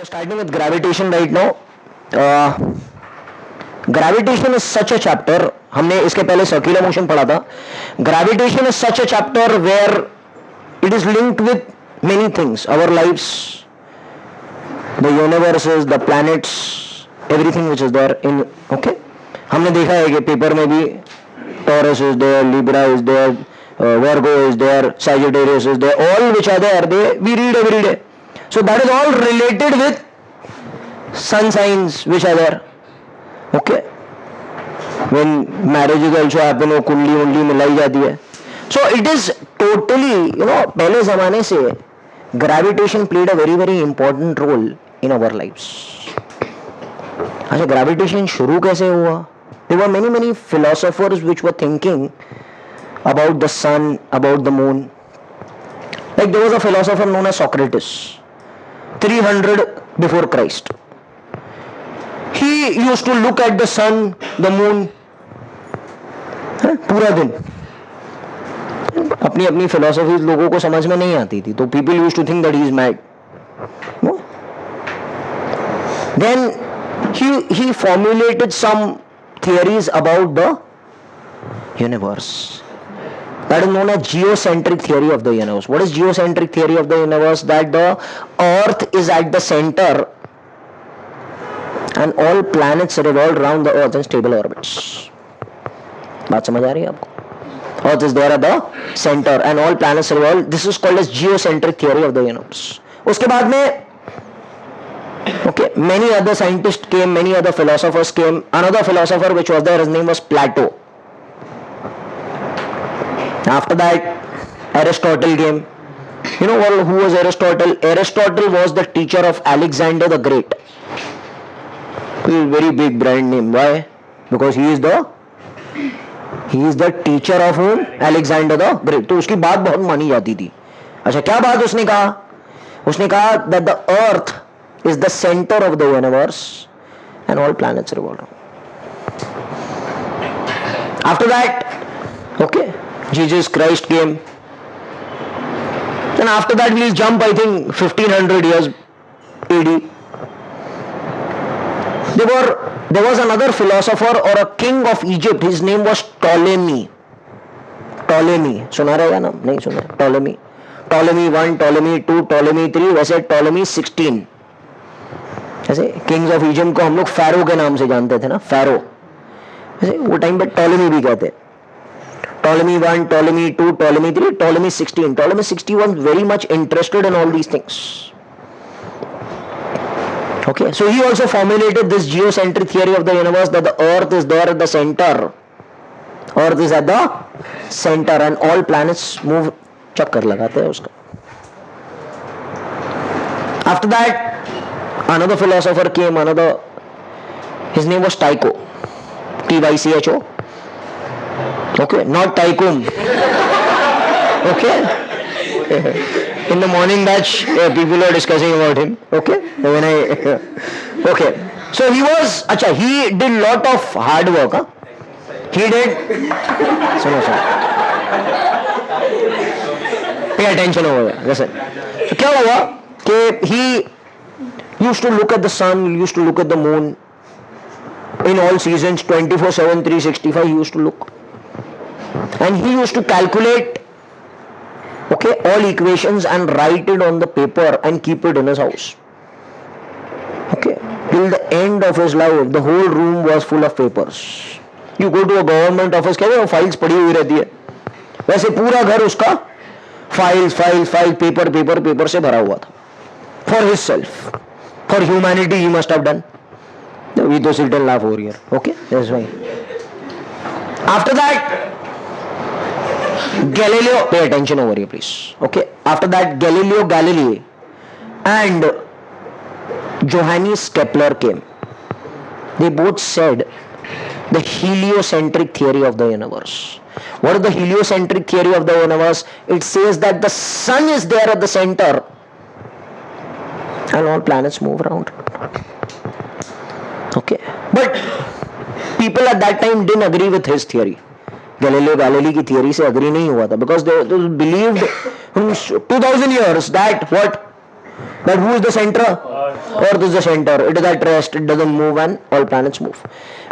We are starting with gravitation right now. Gravitation is such a chapter. हमने इसके पहले circular motion पढ़ा था. Gravitation is such a chapter where it is linked with many things. Our lives, the universes, the planets, everything which is there in. Okay. हमने देखा है कि paper में भी Taurus is there, Libra is there, Virgo is there, Sagittarius is there. All which are there, we read every day. So that is all related with sun signs which are there. Okay. When marriage is also happen, वो कुंडली मिलाई जाती है. So it is totally, पहले ज़माने से gravitation played a very very important role in our lives. अच्छा, gravitation शुरू कैसे हुआ? There were many philosophers which were thinking about the sun, about the moon. Like there was a philosopher known as Socrates, 300 before Christ. He used to look at the sun, the moon, पूरा दिन. अपनी अपनी philosophy लोगों को समझ में नहीं आती थी, तो people used to think that he is mad. No? Then he formulated some theories about the universe. That is known as geocentric theory of the universe. What is geocentric theory of the universe? That the earth is at the center and all planets revolve around the earth in stable orbits. बात समझ आ रही है आपको? Earth is there at the center and all planets revolve. This is called as geocentric theory of the universe. उसके बाद में okay, many other scientists came, many other philosophers came. Another philosopher which was there, his name was Plato. After that, Aristotle came. You know who was Aristotle? Aristotle was the teacher of Alexander the Great. He is very big brand name. Why? Because he is the teacher of whom? Alexander the Great. तो उसकी बात बहुत मानी जाती थी. अच्छा, क्या बात उसने कहा? उसने कहा that the earth is the center of the universe and all planets revolve around. After that, okay, Jesus Christ came. And after that we'll jump, I think, 1500 years AD. There was another philosopher or a king of Egypt. His name was Ptolemy. सुना रहेगा ना? नहीं सुना. Ptolemy 1, Ptolemy 2, Ptolemy 3, वैसे Ptolemy 16. ऐसे Kings of Egypt को हम लोग फैरो के नाम से जानते थे ना, फैरो. ऐसे वो टाइम पे टॉलेमी भी कहते. Ptolemy 1, Ptolemy 2, Ptolemy 3, Ptolemy 16. Ptolemy 16 was very much interested in all these things. Okay, so he also formulated this geocentric theory of the universe, that the earth is there at the center. Earth is at the center and all planets move. चक्कर लगाते हैं उसका. After that, another philosopher came, his name was Tycho. Tycho. Okay, not Tycoon. Okay. In the morning batch, people are discussing about him. Okay. Okay. So he did lot of hard work. Huh? He did. Suno. Pay attention over there. Listen. So क्या हुआ कि he used to look at the sun, used to look at the moon in all seasons, 24/7, 365. He used to look, and he used to calculate, okay, all equations and write it on the paper and keep it in his house. Okay, till the end of his life, the whole room was full of papers. You go to a government office, कहते हैं files पड़ी हुई रहती है, वैसे पूरा घर उसका फाइल पेपर से भरा हुआ था. For himself, for humanity, he must have done. We to sit and laugh over here. Okay, that's why. After that, Galileo, pay attention over here, please. Okay, after that, Galileo Galilei and Johannes Kepler came. They both said the heliocentric theory of the universe. What is the heliocentric theory of the universe? It says that the sun is there at the center and all planets move around. Okay, but people at that time didn't agree with his theory. Galileo Galilei की theory से agree नहीं हुआ था, because they believed 2000 years that what But who is the center? Earth is the center. It is at rest. It doesn't move, and all planets move.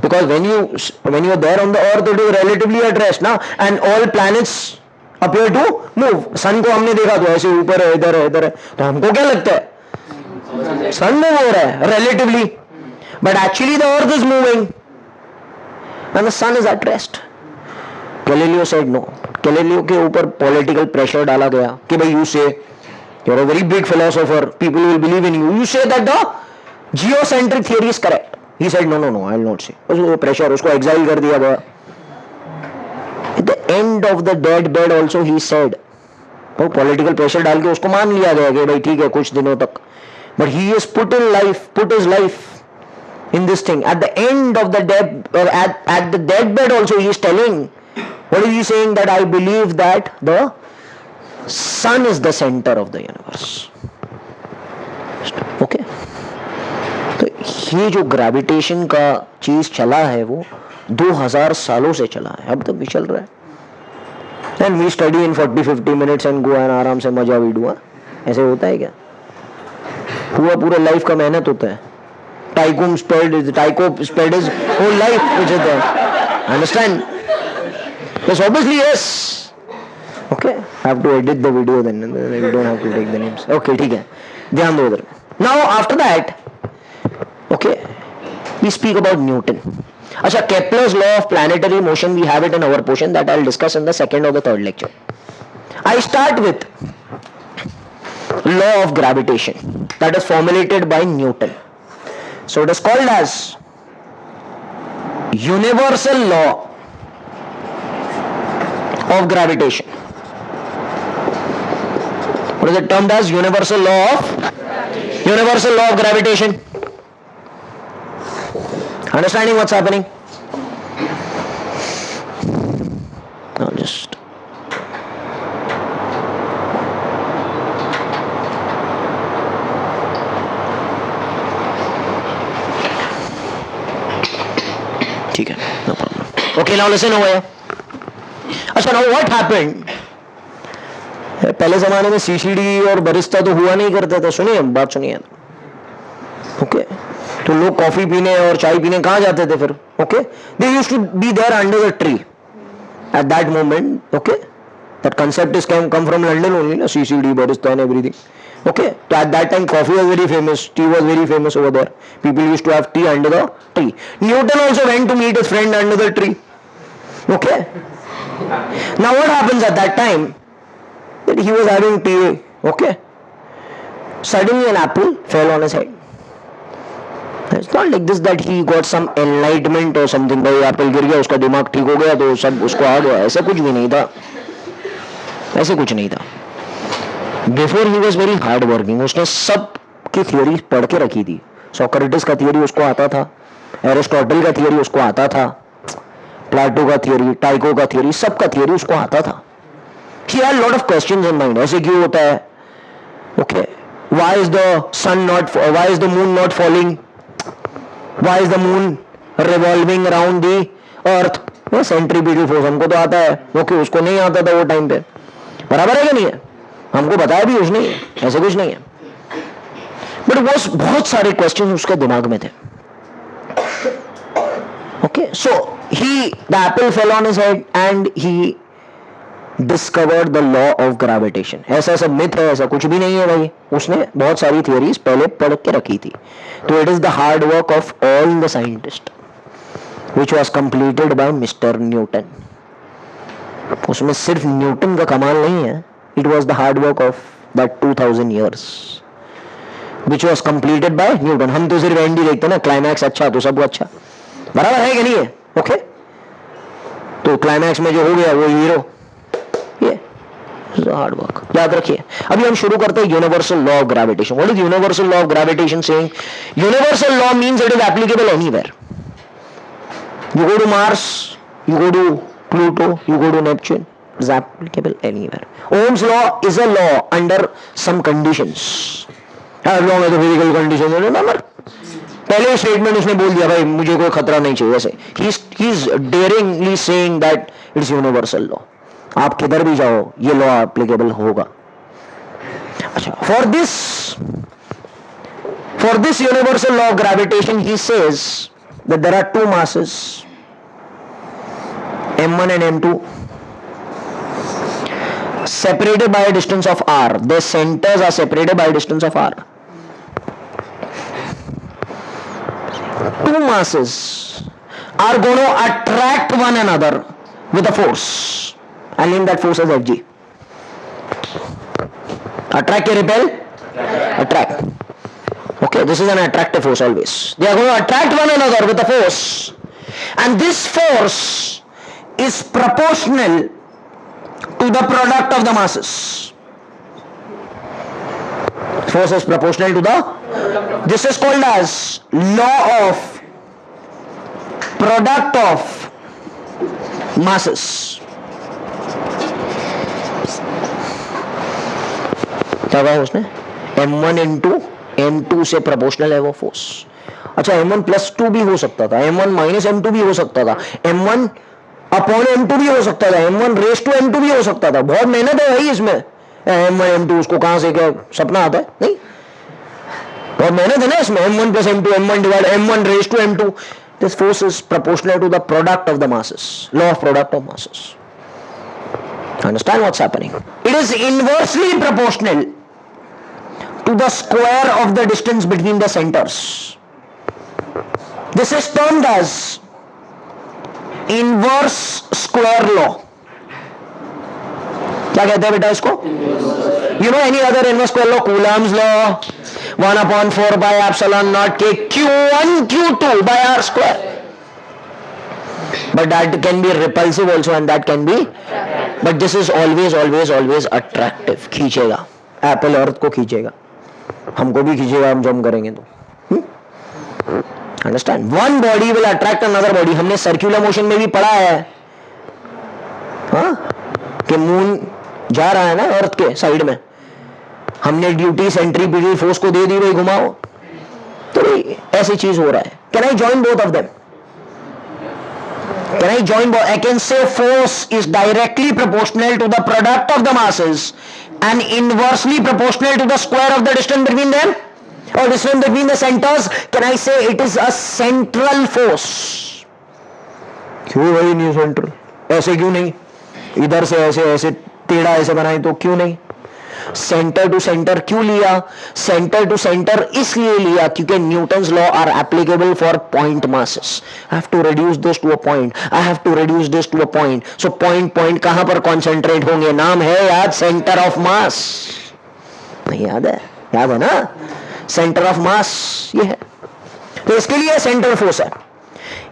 Because when you are there on the Earth, it is relatively at rest, ना? And all planets appear to move. Sun को हमने देखा तो ऐसे ऊपर है, इधर है, इधर है, तो हमको क्या लगता है? Sun move हो रहा है relatively, but actually the Earth is moving, and the Sun is at rest. Galileo said no. Galileo के ऊपर political pressure डाला गया कि भाई you say you're a very big philosopher, people will believe in you. You say that the geocentric theory is correct. He said no, I will not say. उसको pressure, उसको exile कर दिया गया. At the end of the dead bed also he said, वो political pressure डाल के उसको मान लिया गया कि भाई ठीक है कुछ दिनों तक. But he has put his life in this thing. At the end of the at the deathbed also he is telling, what is he saying? That I believe that the sun is the center of the universe. Okay? तो ये जो gravitation का चीज चला है वो 2000 सालों से चला है, अब तक भी चल रहा है. And we study in 40-50 minutes and go and आराम से मजा भी डुआ. ऐसे होता है क्या? पूरा लाइफ का मेहनत होता है. Tycho spent his whole life which is there. Understand? Yes, obviously yes. Okay, I have to edit the video then. We don't have to take the names. Okay, ठीक है. ध्यान दो उधर. Now after that, okay, we speak about Newton. अच्छा, Kepler's law of planetary motion, we have it in our portion that I'll discuss in the second or the third lecture. I start with law of gravitation that is formulated by Newton. So it is called as universal law of gravitation. What is it termed as? Universal law of gravitation. Understanding what's happening? Now just ठीक है, no problem. Okay, now listen over here. अच्छा, now what happened? पहले जमाने में CCD और Barista तो हुआ नहीं करते थे. सुनिए बात, सुनिए. ओके, तो लोग कॉफी पीने और चाय पीने कहाँ जाते थे फिर? Okay, they used to be there under the tree at that moment. Okay, that concept is come from London only ना, CCD, Barista and everything. Okay, so at that time coffee was very famous, tea was very famous over there. People used to have tea under the tree. Newton also went to meet his friend under the tree. Okay. Now what happens at that time? That he was having tea. Okay. Suddenly an apple fell on his head. It's not like this that he got some enlightenment or something. भाई Apple गिर गया, उसका दिमाग ठीक हो गया तो सब उसको आ गया. ऐसा कुछ भी नहीं था. ऐसे कुछ नहीं था. Before he was very hard working. उसने सब की थियोरी पढ़ के रखी थी. सोक्रेटिस का थियोरी उसको आता था, एरिस्टोटल का थियोरी उसको आता था, प्लेटो का थियोरी, टाइको का थियोरी, सबका थियोरी उसको आता था. He had lot of questions in mind. ऐसे क्यों होता है? Okay, why is the moon not falling? Why is the moon revolving around the earth? Centripetal force हमको तो आता है. ओके, उसको नहीं आता था वो टाइम पे. बराबर है कि नहीं है? हमको बताया भी कुछ नहीं है, ऐसे कुछ नहीं है. बट वो बहुत सारे क्वेश्चन उसके दिमाग में थे. Okay, so the Apple fell on his head and he discovered the law of gravitation. ऐसा सब मिथ है, ऐसा कुछ भी नहीं है भाई. उसने बहुत सारी थियोरीज पहले पढ़ के रखी थी. तो it is the hard work of all the scientist which was completed by mister Newton. उसमें सिर्फ न्यूटन का कमाल नहीं है. It was the hard work of that 2000 years, which was completed by Newton. हम तो सिर्फ एंड ही देखते ना, क्लाइमैक्स अच्छा तो सब अच्छा. बराबर है कि नहीं है? ओके, तो क्लाइमैक्स में जो हो गया वो हीरो. ये हार्ड वर्क याद रखिए. अभी हम शुरू करते हैं universal law of gravitation. What is universal law of gravitation saying? Universal law means it is applicable anywhere. You go to Mars, you go to Pluto, you go to Neptune. Is applicable anywhere. Ohm's law is a law under some conditions. As long as the physical conditions are remember. पहले statement उसने बोल दिया भाई मुझे कोई खतरा नहीं चाहिए. वैसे he is daringly saying that it's universal law. आप किधर भी जाओ ये लॉ एप्लीकेबल होगा. अच्छा, for this universal law of gravitation, he says that there are two masses, m1 and m2, separated by a distance of r. Their centers are separated by a distance of r. Two masses are going to attract one another with a force. I'll name that force as Fg. Attract or repel? Attract. Okay, this is an attractive force always. They are going to attract one another with a force, and this force is proportional to the product of the masses. Force is proportional to the, this is called as law of product of masses. क्या कहा उसने? m1 into m2 से proportional है वो force. अच्छा, m1 plus 2 भी हो सकता था, m1 माइनस m2 भी हो सकता था, m1 अपॉन m2 भी हो सकता था, m1 रेस टू m2 भी हो सकता था. बहुत मेहनत है भाई इसमें. m1 m2 उसको कहां से क्या सपना आता है? नहीं, बहुत मेहनत है ना इसमें. m1 plus m2, m1 divide m1 raise to m2. This force is proportional to the product of the masses. Law of product of masses. Understand what's happening? It is inversely proportional to the square of the distance between the centers. This is termed as inverse square law. क्या कहते हैं बेटा इसको? You know any other inverse square law? Coulomb's law, 1/4 by epsilon naught k q1 q2 by r square. But that can be repulsive also, and that can be, but this is always attractive. खींचेगा, Apple अर्थ को खींचेगा, हमको भी खींचेगा हम जो हम करेंगे तो. Understand? One body will attract another body. हमने सर्कुलर मोशन में भी पढ़ा है, हाँ, कि मून जा रहा है ना अर्थ के साइड में, हमने ड्यूटी सेंट्रीपिटल फोर्स को दे दी, भाई घुमाओ. तो ऐसी चीज हो रहा है. Can I join both of them? Can I join both? I can say force is directly proportional to the product of the masses and inversely proportional to the square of the distance between them, or distance between the centers. Can I say it is a central force? क्यों भाई नहीं central? ऐसे क्यों नहीं? इधर से ऐसे टेढ़ा ऐसे बनाए तो क्यों नहीं? सेंटर टू सेंटर क्यों लिया? सेंटर टू सेंटर इसलिए लिया क्योंकि Newton's law are applicable for point masses. I have to reduce this to a point, I have to reduce this to a point. So point कहां पर concentrate होंगे? नाम है याद, सेंटर ऑफ मास. नहीं याद है? याद है ना? सेंटर ऑफ मास ये है. तो इसके लिए सेंटर फोर्स है,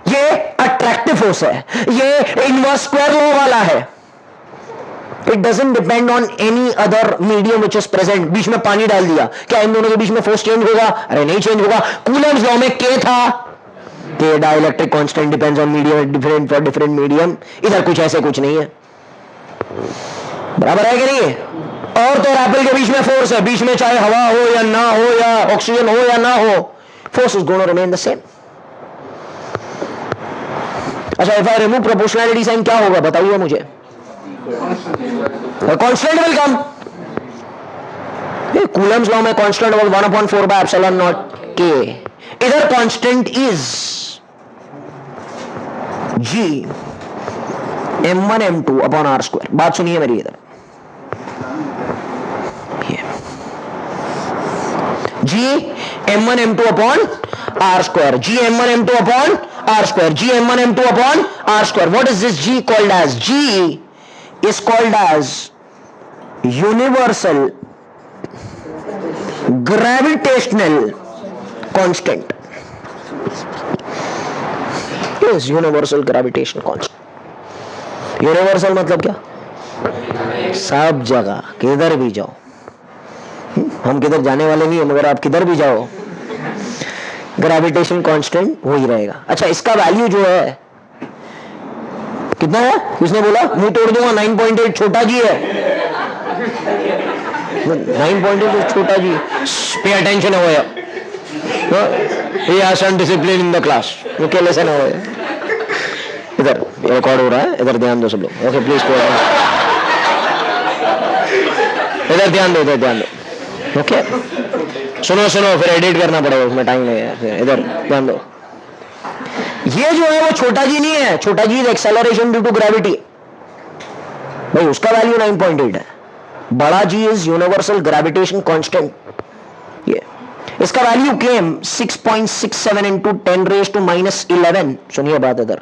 ये अट्रैक्टिव फोर्स है, ये इनवर्स स्क्वायर लॉ वाला है. It doesn't depend on any other medium which is present. बीच में पानी डाल दिया, क्या इन दोनों के बीच में फोर्स चेंज होगा? अरे नहीं चेंज होगा. कूलम्स लॉ में K था, K dielectric constant depends on medium, different for different medium. इधर कुछ ऐसे कुछ नहीं है. बराबर है कि नहीं है? और तो एप्पल के बीच में फोर्स है, बीच में चाहे हवा हो या ना हो, या ऑक्सीजन हो या ना हो, force is going to remain the same. अच्छा, if I remove proportionality sign क्या होगा बताइए मुझे? Constant will come. Coulomb's law में constant was 1/4 by epsilon naught k. इधर constant is g m1 m2 upon r square. बात सुनिए मेरी इधर. g m1 m2 upon r square, g m1 m2 upon r square, g m1 m2 upon r square. What is this g called as? G is called as universal gravitational constant. Yes, universal gravitational constant. Universal मतलब क्या? सब जगह, किधर भी जाओ. हम किधर जाने वाले नहीं है, मगर आप किधर भी जाओ ग्रेविटेशन कांस्टेंट वही रहेगा. अच्छा, इसका वैल्यू जो है कितना है? किसने बोला? मुंह तोड़ दूंगा. 9.8 छोटा जी है. 9.8 छोटा जी. पे अटेंशन हो गया. ये आसन डिसिप्लिन इन द क्लास. ये क्या लेसन हो गया? इधर रिकॉर्ड हो रहा है, इधर ध्यान दो सब लोग. ओके प्लीज, इधर ध्यान दो, इधर ध्यान दो. ओके सुनो सुनो, फिर एडिट करना पड़ेगा, उसमें टाइम लगेगा। फिर इधर ध्यान दो, ये जो है वो छोटा जी नहीं है, छोटा g is acceleration due to gravity, भाई उसका वैल्यू 9.8 है। बड़ा G is universal gravitation constant, ये इसका value came 6.67 into 10 raise to -11। सुनिए बात इधर,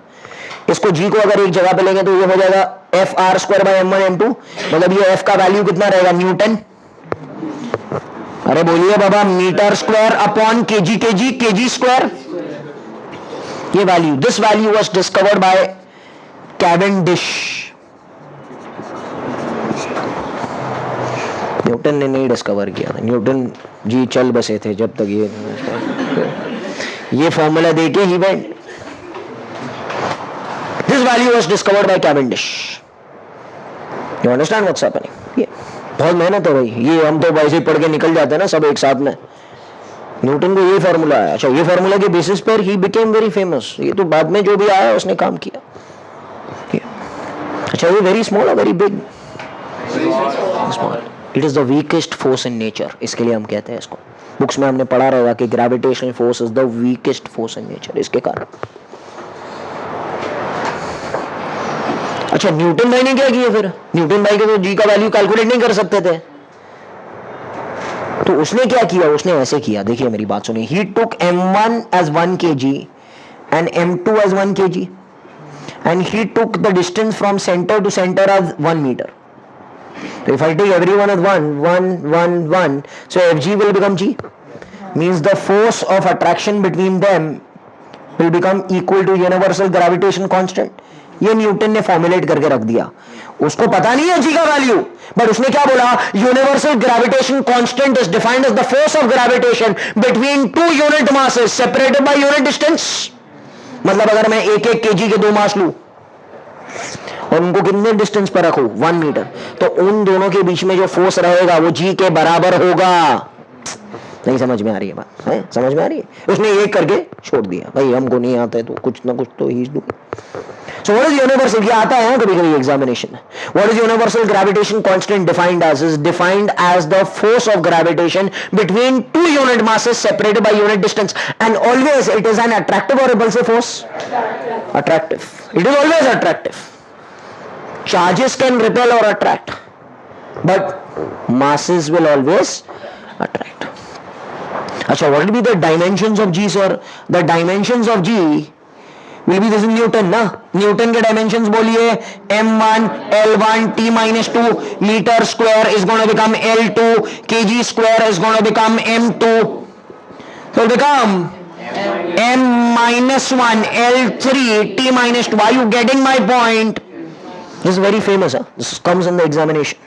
इसको जी को अगर एक जगह पे लेंगे तो ये हो जाएगा F R square by m1m2, मतलब ये एफ का वैल्यू कितना रहेगा, न्यूटन। अरे बोलिए बाबा, meter square upon kg square, ये value, this value was discovered by Cavendish. Newton ने नहीं डिस्कवर किया था, न्यूटन जी चल बसे थे जब तक ये फॉर्मूला देके he went. This value was discovered by Cavendish. You understand what's happening? ये बहुत मेहनत है भाई, ये हम तो वैसे ही पढ़ के निकल जाते हैं ना सब एक साथ में। न्यूटन को ये फॉर्मूला आया, अच्छा ये फॉर्मूला के बेसिस पर ही बिकेम वेरी फेमस। ये तो बाद में जो भी आया उसने काम किया। अच्छा ये वेरी स्मॉल और very big? Small. It is the weakest force in nature, इसके लिए हम कहते हैं इसको, बुक्स में हमने पढ़ा रहेगा कि gravitational force is the weakest force in nature, इसके कारण। अच्छा न्यूटन भाई ने क्या किया फिर? न्यूटन भाई के तो जी का वैल्यू कैलकुलेट नहीं कर सकते थे, तो उसने क्या किया, उसने ऐसे किया, देखिए मेरी बात सुनिए। ही टुक m1 as 1 kg and m2 as 1 kg and he took the distance from center to center as 1 meter. So if I take everyone as 1, so Fg will become G, means the force of attraction between them will become equal to universal gravitation constant. ये Newton ने formulate करके रख दिया, उसको पता नहीं है जी का वैल्यू, बट उसने क्या बोला, universal gravitation constant is defined as the force of gravitation between two unit masses separated by unit distance. मतलब अगर मैं एक केजी के दो मास लूं और उनको कितने डिस्टेंस पर रखूं, 1 मीटर, तो उन दोनों के बीच में जो फोर्स रहेगा वो जी के बराबर होगा। नहीं समझ में आ रही है बात? है समझ में आ रही है? उसने एक करके छोड़ दिया, भाई हमको नहीं आता है तो कुछ ना कुछ तो ही। So what is universal? ये आता है कभी कभी एग्जामिनेशन में। What is universal gravitation constant defined as? Is defined as the force of gravitation between two unit masses separated by unit distance, and always it is an attractive or repulsive force? Attractive. It is always attractive. Charges can repel or attract, but masses will always attract. अच्छा, what will be the dimensions of G, sir? The dimensions of G will be this in Newton ना, Newton के dimensions बोलिए, m1 l1 t-2 metre square is going to become l2, kg square is going to become m2, so become m-1 l3 t-2. Are you getting my point? This is very famous, huh? This comes in the examination.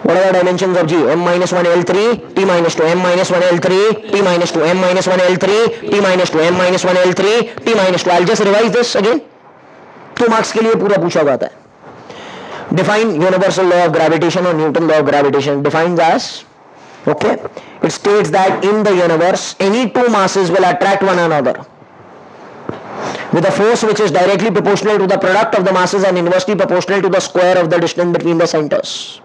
What are the dimensions of G? m-1 l3 t-2, m-1 l3 t-2, m-1 l3 t-2, m-1 l3 t-2. I'll just revise this again. 2 marks के लिए पूरा पूछा जाता है। Define universal law of gravitation or Newton law of gravitation. Defines as, okay, it states that in the universe any two masses will attract one another with a force which is directly proportional to the product of the masses and inversely proportional to the square of the distance between the centers.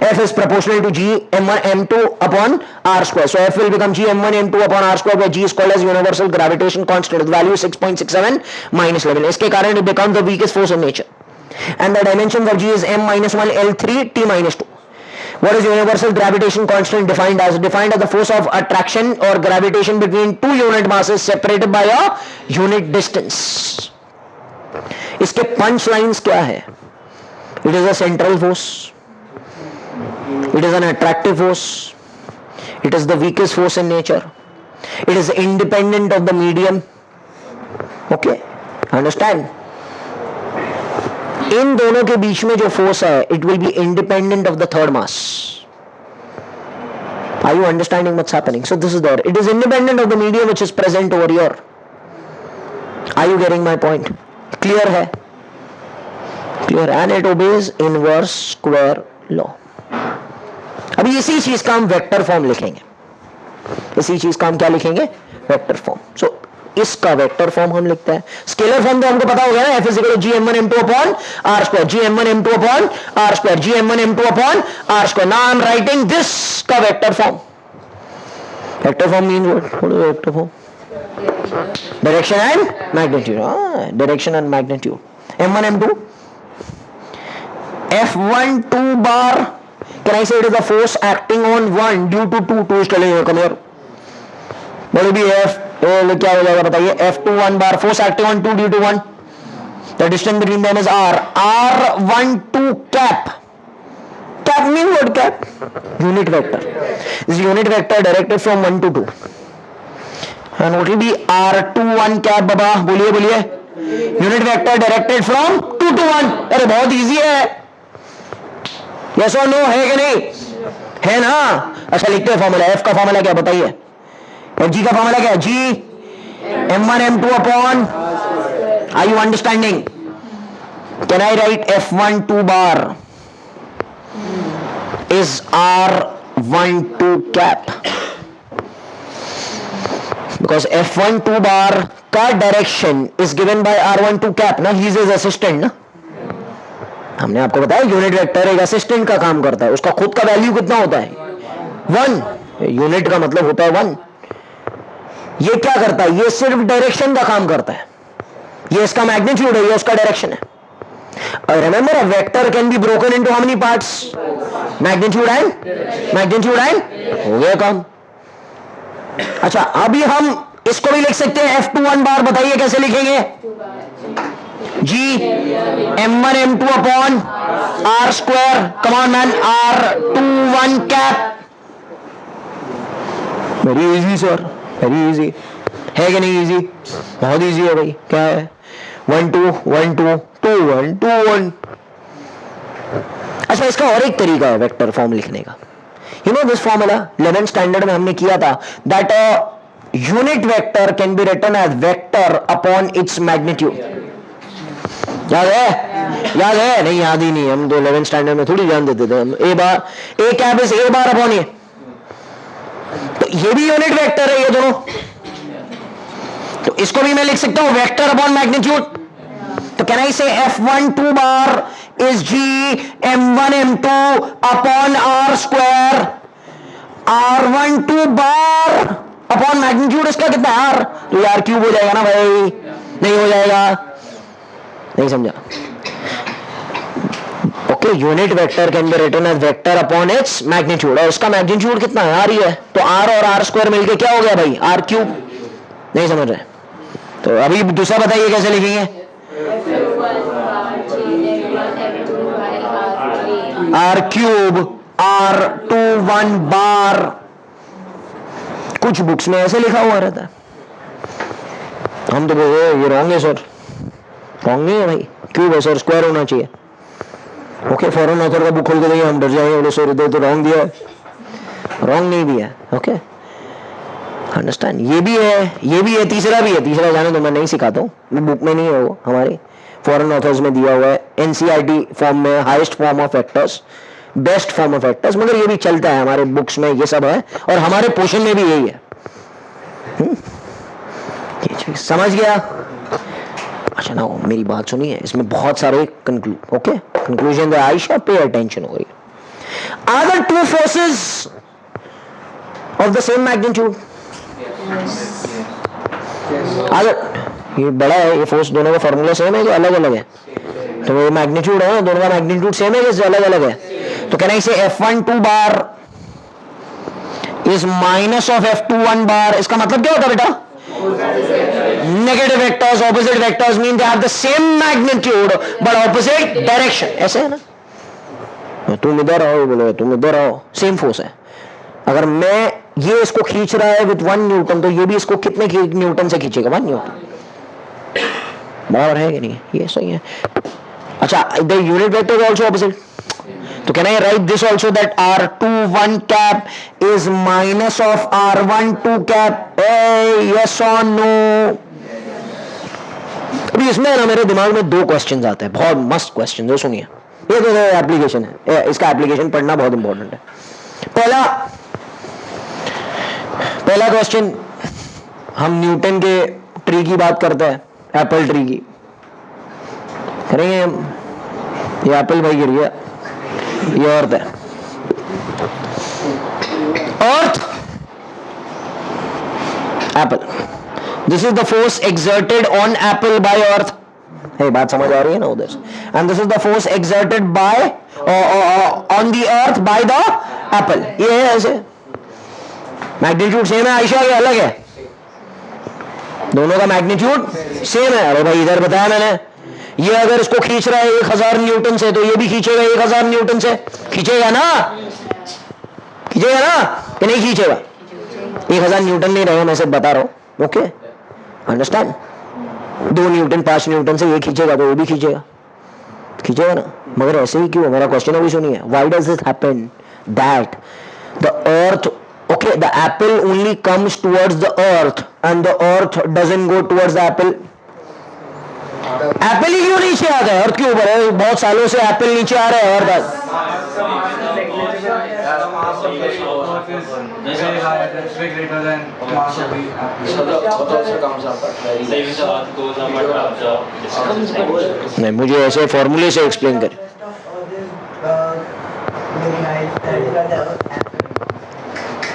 F is proportional to G m1 m2 upon r square. So F will become G m1 m2 upon r square, where G is called as universal gravitation constant. The value is 6.67 minus 11. इसके कारण it becomes the weakest force in nature. And the dimensions of G is m-1 l3 t-2. What is universal gravitation constant defined as? Defined as the force of attraction or gravitation between two unit masses separated by a unit distance. इसके punch lines क्या है? It is a central force. It is an attractive force. It is the weakest force in nature. It is independent of the medium. Okay, understand? इन दोनों के बीच में जो force है, it will be independent of the third mass. Are you understanding what's happening? So this is there. It is independent of the medium which is present over here. Are you getting my point? Clear है? Clear. And it obeys inverse square law. अभी इसी चीज का हम vector form लिखेंगे। इसी चीज का हम क्या लिखेंगे? Vector form. सो इसका वेक्टर फॉर्म हम लिखते हैं। स्केलर फॉर्म तो हमको पता हो गया ना, F equal to GM1 M2 upon R square, GM1 M2 upon R square, GM1 M2 upon R square. Now I am writing this का vector form. Vector form means what? Vector form direction and magnitude. Direction and magnitude. M1 M2 F1 2 bar, can I say it is the force acting on 1 due to 2? 2 is telling you come here, बोले भी F क्या हो जाएगा बताइए? F2 1 bar, force acting on 2 due to 1, the distance between them is R, R1 2 cap. Cap mean what? Cap unit vector. This unit vector directed from 1 to 2. And what will be R21 cap बाबा? बोलिए बोलिए। Unit vector directed from 2 to 1। अरे बहुत easy है, yes और no है कि नहीं? है ना? अच्छा लिखते हैं फॉर्मूला। एफ का फॉर्मूला क्या बताइए? एफ जी का फॉर्मूला क्या है? G M1 M2 upon, are you understanding? Can I write F1 2 bar is R12 cap? Because F1 2 bar का direction is given by R12 cap ना, he is his assistant ना। हमने आपको बताया unit vector एक assistant का काम करता है, उसका खुद का वैल्यू कितना होता है? 1। यूनिट का मतलब होता है 1। ये क्या करता है? ये सिर्फ डायरेक्शन का काम करता है। ये इसका मैग्नीट्यूड है, ये उसका डायरेक्शन है। Remember a vector can be broken into how many parts? Magnitude and हो गया काम। अच्छा अभी हम इसको भी लिख सकते हैं F21 बार, बताइए कैसे लिखेंगे? जी M1 M2 upon R square, come on man, R21 cap. Very easy sir, very easy है कि नहीं? इजी, बहुत इजी है भाई। क्या है? 1 2 1 2 2 1 2 1। अच्छा इसका और एक तरीका है वेक्टर फॉर्म लिखने का। You know this formula 11th standard में हमने किया था, that a unit vector can be written as vector upon its magnitude। याद है? याद है? नहीं याद ही नहीं, हम तो 11th स्टैंडर्ड में थोड़ी ध्यान देते थे। हम a bar, a cap is a bar upon a, तो ये भी यूनिट वेक्टर है ये दोनों, तो इसको भी मैं लिख सकता हूं वेक्टर अपॉन मैग्नीट्यूड। तो कैन आई से F1 2 bar is G M1 M2 upon R square, R12 bar upon magnitude इसका कितना है? R, तो यार क्यूब हो जाएगा ना भाई? नहीं हो जाएगा, नहीं समझा? Okay, unit vector can be written as vector upon its magnitude, और उसका मैग्नीट्यूड कितना है? R ही है, तो R और R स्क्वायर मिलके क्या हो गया भाई? R cube. नहीं समझ रहे? तो अभी दूसरा बताइए कैसे लिखेंगे? R क्यूब R21 बार। कुछ बुक्स में ऐसे लिखा हुआ रहता है, हम तो बोले ये रॉन्ग है सर। रॉन्ग नहीं है भाई, क्यूब है सर, स्क्वायर होना चाहिए। ओके, फॉरेन ऑथर का बुक खोल के देखिए, हम डर जाएंगे, बोले सर इधर तो रॉन्ग दिया है। रॉन्ग नहीं दिया, ओके अंडरस्टैंड। ये भी है, ये भी है, तीसरा भी है। तीसरा जाने तो मैं नहीं सिखाता हूँ, बुक में नहीं है वो, हमारी फॉरेन ऑथर्स में दिया हुआ है, एनसीईआरटी फॉर्म में, highest form of vectors, best form of vectors, मगर ये भी चलता है हमारे बुक्स में, ये सब है, और हमारे पोर्शन में भी यही है। ये चीज समझ गया? अच्छा ना, मेरी बात सुनिए, इसमें बहुत सारे कंक्लूजन है। आयशा पे अटेंशन हो रही है। Are the two forces of the same magnitude? ये बड़ा है, ये फोर्स दोनों का फॉर्मूला सेम है कि अलग अलग है? तो ये मैग्नीट्यूड है, दोनों का मैग्नीट्यूड सेम है कि अलग अलग है? तो कैन आई से F1 2 bar is minus of F21 बार? इसका मतलब क्या होता है बेटा? Negative vectors, opposite vectors mean they have the same magnitude but opposite direction. ऐसे है ना, तुम इधर आओ, बोलो तुम इधर आओ, सेम फोर्स है। अगर मैं ये इसको खींच रहा है विद 1 न्यूटन, तो ये भी इसको कितने न्यूटन से खींचेगा? 1 न्यूटन। बराबर है कि नहीं? ये सही है। अच्छा, the unit vector is also opposite, तो can I write this also that R21 cap is minus of R12 cap? Yes और नो? अभी इसमें ना मेरे दिमाग में 2 क्वेश्चंस आते हैं, बहुत मस्त क्वेश्चन है, सुनिए। ये तो एप्लीकेशन है, इसका एप्लीकेशन पढ़ना बहुत इंपॉर्टेंट है। पहला क्वेश्चन, हम न्यूटन के ट्री की बात करते हैं, एप्पल ट्री की करेंगे हम। ये एप्पल भाई गिर गया, ये अर्थ है। Earth, apple, this is the force exerted on apple by earth. ये बात समझ आ रही है ना उधर से? And this is the force exerted by on the earth by the apple. ये है ऐसे, मैग्नीट्यूड सेम है आयशा, ये अलग है? दोनों का मैग्नीट्यूड सेम है। अरे भाई इधर बताया मैंने, ये अगर इसको खींच रहा है 1000 न्यूटन से, तो ये भी खींचेगा 1000 न्यूटन से। खींचेगा ना, खींचेगा ना कि नहीं खींचेगा? 1000 न्यूटन नहीं रहेगा, मैं सिर्फ बता रहा हूं। Okay, understand? 2 न्यूटन 5 न्यूटन से ये खींचेगा तो वो भी खींचेगा, खींचेगा ना। मगर ऐसे ही क्यों? मेरा क्वेश्चन अभी सुनिए। Why does this happen that the earth, okay, the apple only comes towards the earth and the earth doesn't go towards the apple? Apple ही क्यों नीचे आता है अर्थ के ऊपर? है बहुत सालों से एप्पल नीचे आ रहा है हर बार। नहीं, मुझे ऐसे फॉर्मूले से एक्सप्लेन कर।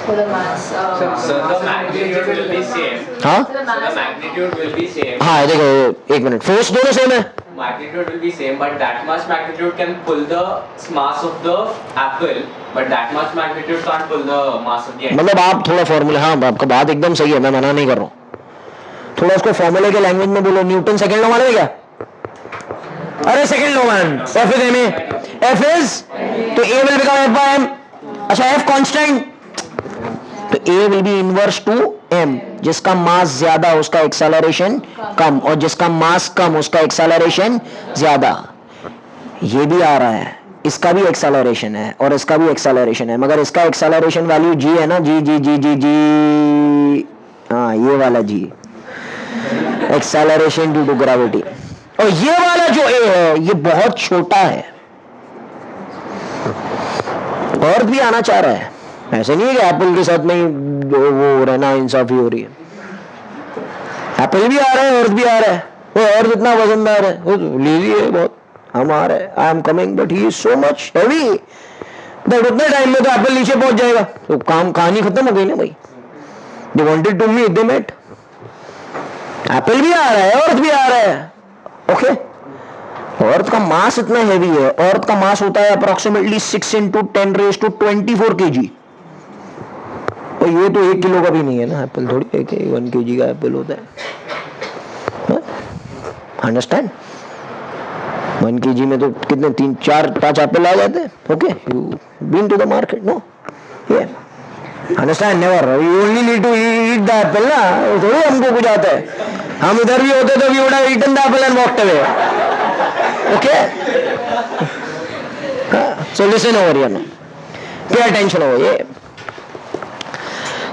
For the mass, So the magnitude will be same. हाँ So the magnitude will be same. हाँ, देखो एक मिनट, फोर्स दोनों सेम है। Magnitude will be same, but that much magnitude can pull the mass of the apple, but that much magnitude can't pull the mass of the apple. मतलब आप थोड़ा formula, हाँ आपका बात एकदम सही है, मैं मना नहीं कर रहा हूँ। थोड़ा उसको फॉर्मूले के लैंग्वेज में बोलो। न्यूटन सेकंड लॉ माने क्या? अरे second law man, f is m a, f is, तो a will become f by m. अच्छा, एफ कांस्टेंट, तो a will be inverse to m. जिसका मास ज्यादा उसका एक्सेलरेशन कम, और जिसका मास कम उसका एक्सेलरेशन ज्यादा। ये भी आ रहा है, इसका भी एक्सेलरेशन है और इसका भी एक्सेलरेशन है, मगर इसका एक्सेलरेशन वैल्यू जी है ना, जी जी जी जी जी, हाँ ये वाला जी, एक्सेलरेशन ड्यू टू ग्रेविटी। और ये वाला जो ए है ये बहुत छोटा है। अर्थ भी आना चाह रहा है, ऐसे नहीं है कि एप्पल के साथ में ही वो रहना इंसाफी हो रही है। एप्पल भी आ रहा है, अर्थ भी आ रहा है। वो अर्थ इतना वजनदार है, वो लीजी है बहुत, हम आ रहे हैं, I am coming but he is so much heavy that उतने टाइम में तो एप्पल नीचे पहुंच जाएगा, तो काम कहानी खत्म हो गई ना भाई। They wanted to meet, they met. Apple भी आ रहा है, अर्थ भी आ रहा है। ओके, अर्थ का मास इतना हेवी है, अर्थ का मास होता है अप्रोक्सीमेटली 6 × 10⁻24 kg। और ये तो 1 किलो का भी नहीं है ना एप्पल, थोड़ी 1 kg का एप्पल होता है। अंडरस्टैंड? 1 kg में तो कितने 3, 4, 5 एप्पल आ जाते हैं। Okay, you been to the market, no? ये understand? Never, you only need to eat the apple ना, थोड़ी हमको कुछ आता है। हम इधर भी होते तो we would have eaten the apple and walked away. Okay, so listen over here, pay attention over. ये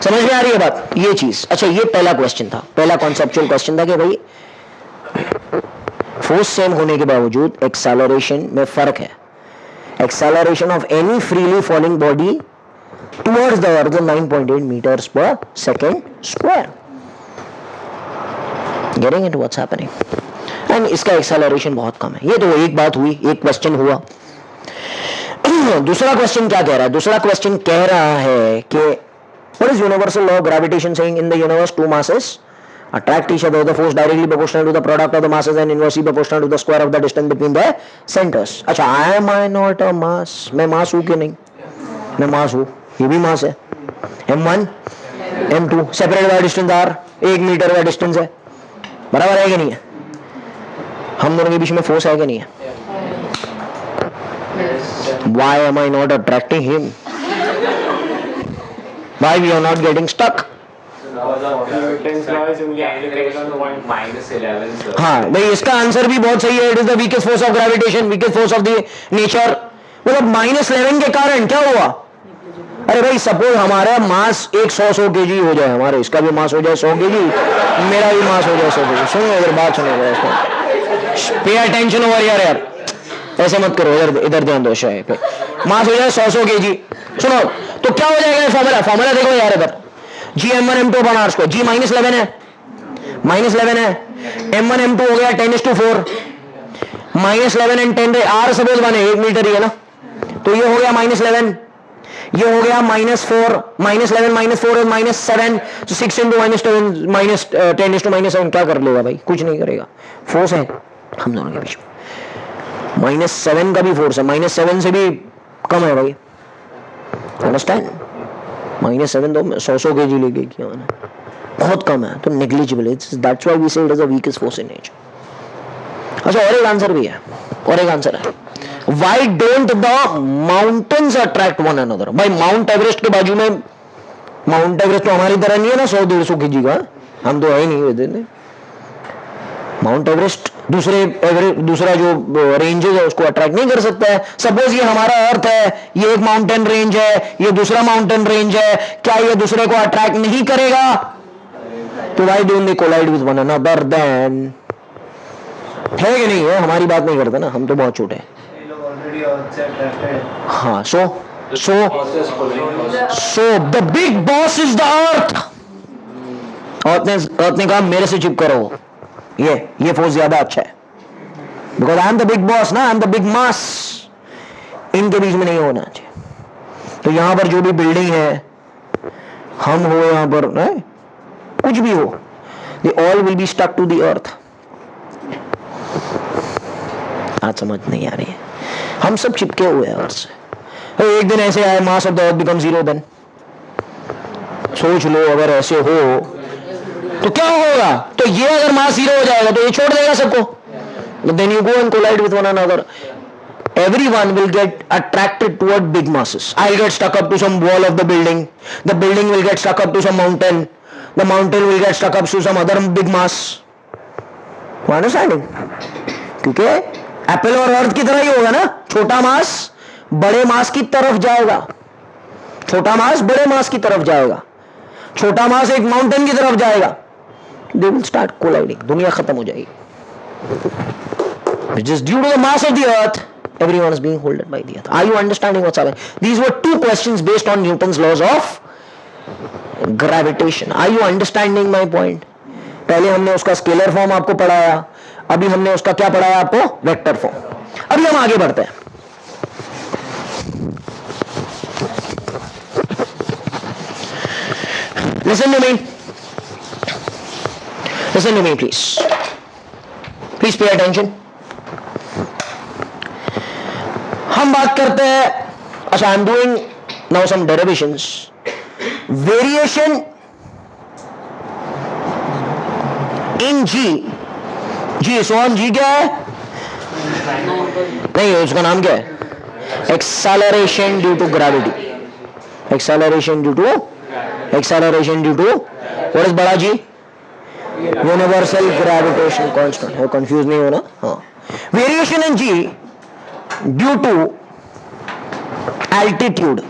समझ में आ रही है बात, ये चीज? अच्छा, ये पहला क्वेश्चन था, पहला कॉन्सेप्चुअल क्वेश्चन था कि भाई फोर्स सेम होने के बावजूद एक्सेलरेशन में फर्क है। Acceleration of any freely falling body towards the earth 9.8 meters per second square। Getting it what's happening? And इसका एक्सेलरेशन बहुत कम है। ये तो एक बात हुई, एक क्वेश्चन हुआ। दूसरा क्वेश्चन क्या कह रहा है? दूसरा क्वेश्चन कह रहा है कि what is universal law of gravitation saying? In the universe, two masses attract each other. The force directly proportional to the product of the masses and inversely proportional to the square of the distance between the centers. अच्छा, am I not a mass? मैं मास हूँ कि नहीं? मैं मास हूँ, ये भी मास है। M1, M2 separate by distance r, 1 metre का डिस्टेंस है, बराबर है कि नहीं है? हम दोनों के बीच में फोर्स है कि नहीं है? Why am I not attracting him? Why we are not getting stuck? हाँ भाई, इसका आंसर भी बहुत सही है। It is the weakest force of gravitation, weakest force of the nature. मतलब -11 के कारण क्या हुआ? अरे भाई, सपोज हमारा मास एक 100 kg हो जाए, हमारे इसका भी मास हो जाए 100 kg, मेरा भी मास हो जाए 100 kg। सुनो अगर बात सुनो, पे अटेंशन ओवर हियर यार, ऐसे मत करो, इधर ध्यान दो। शायद पे मास हो जाए 100 kg। सुनो तो क्या हो जाएगा? फॉर्मूला देखो यार, इधर GM1 M2 upon R²। G -11 है, -11 है, m1 m2 हो गया 10:4, -11 एंड 10 r सपोज 1 है, 1 मीटर ही है ना, तो ये हो गया -11, ये हो गया -4, -11 -4 और -7, तो 6 × -7 -10:7 क्या कर लेगा भाई? कुछ नहीं करेगा, फोर्स है हम दोनों के बीच में। -7 का भी फोर्स है, -7 से भी कम है भाई, अंडरस्टैंड? -7 तो 100 kg लेके किया मैंने, बहुत कम है, तो नेग्लिजिबल है, दैट्स व्हाई वी से it is the weakest force in nature. अच्छा, और एक आंसर भी है, और एक आंसर है, why don't the mountains attract one another? भाई माउंट एवरेस्ट के बाजू में, माउंट एवरेस्ट तो हमारी तरह नहीं है ना 100-150 kg का, हम तो है ही नहीं। माउंट एवरेस्ट दूसरा जो रेंजेस है उसको अट्रैक्ट नहीं कर सकता है। सपोज ये हमारा अर्थ है, ये एक माउंटेन रेंज है, ये दूसरा माउंटेन रेंज है, क्या ये दूसरे को अट्रैक्ट नहीं करेगा? तो why don't they collide with one another then? है कि नहीं है? हमारी बात नहीं करते ना, हम तो बहुत छोटे हैं। हाँ, so the big boss is the earth. Earth ने कहा मेरे से चिप करो, ये फोर्स ज्यादा अच्छा है, because I am the big boss ना, आई एम द बिग मास, इनके बीच में नहीं होना चाहिए। तो यहां पर जो भी बिल्डिंग है, हम हो यहां पर कुछ भी हो, they all will be stuck to the earth. आज समझ नहीं आ रही है, हम सब चिपके हुए हैं अर्थ से। एक दिन ऐसे आए, mass of the earth become 0, then सोच लो अगर ऐसे हो तो क्या होगा? तो ये अगर मास 0 हो जाएगा तो ये छोड़ देगा सबको, then you go and collide with one another. Everyone will get attracted toward big masses. I'll get stuck up to some wall of the building will get stuck up to some mountain, the mountain will get stuck up to some other big mass. You understanding? क्योंकि Apple और अर्थ की तरह ही होगा ना, छोटा मास बड़े मास की तरफ जाएगा, छोटा मास बड़े मास की तरफ जाएगा, छोटा मास एक माउंटेन की तरफ जाएगा, they will start colliding, दुनिया खत्म हो जाएगी। Which is due to the mass of the earth, everyone is being held by the earth. Are you understanding what's happening? These were 2 questions based on Newton's laws of gravitation. Are you understanding my point? पहले हमने उसका scalar form आपको पढ़ाया, अभी हमने उसका क्या पढ़ाया आपको? Vector form. अभी हम आगे बढ़ते हैं। Listen to me. Listen to me, please. Please pay attention. हम बात करते हैं, अच्छा, I am doing now some derivations. Variation in g Sohan, g क्या है? नहीं, उसका नाम क्या है? Acceleration due to gravity. Acceleration due to what is बड़ा g? Universal gravitation constant. Confuse नहीं होना। हाँ, variation in g due to altitude,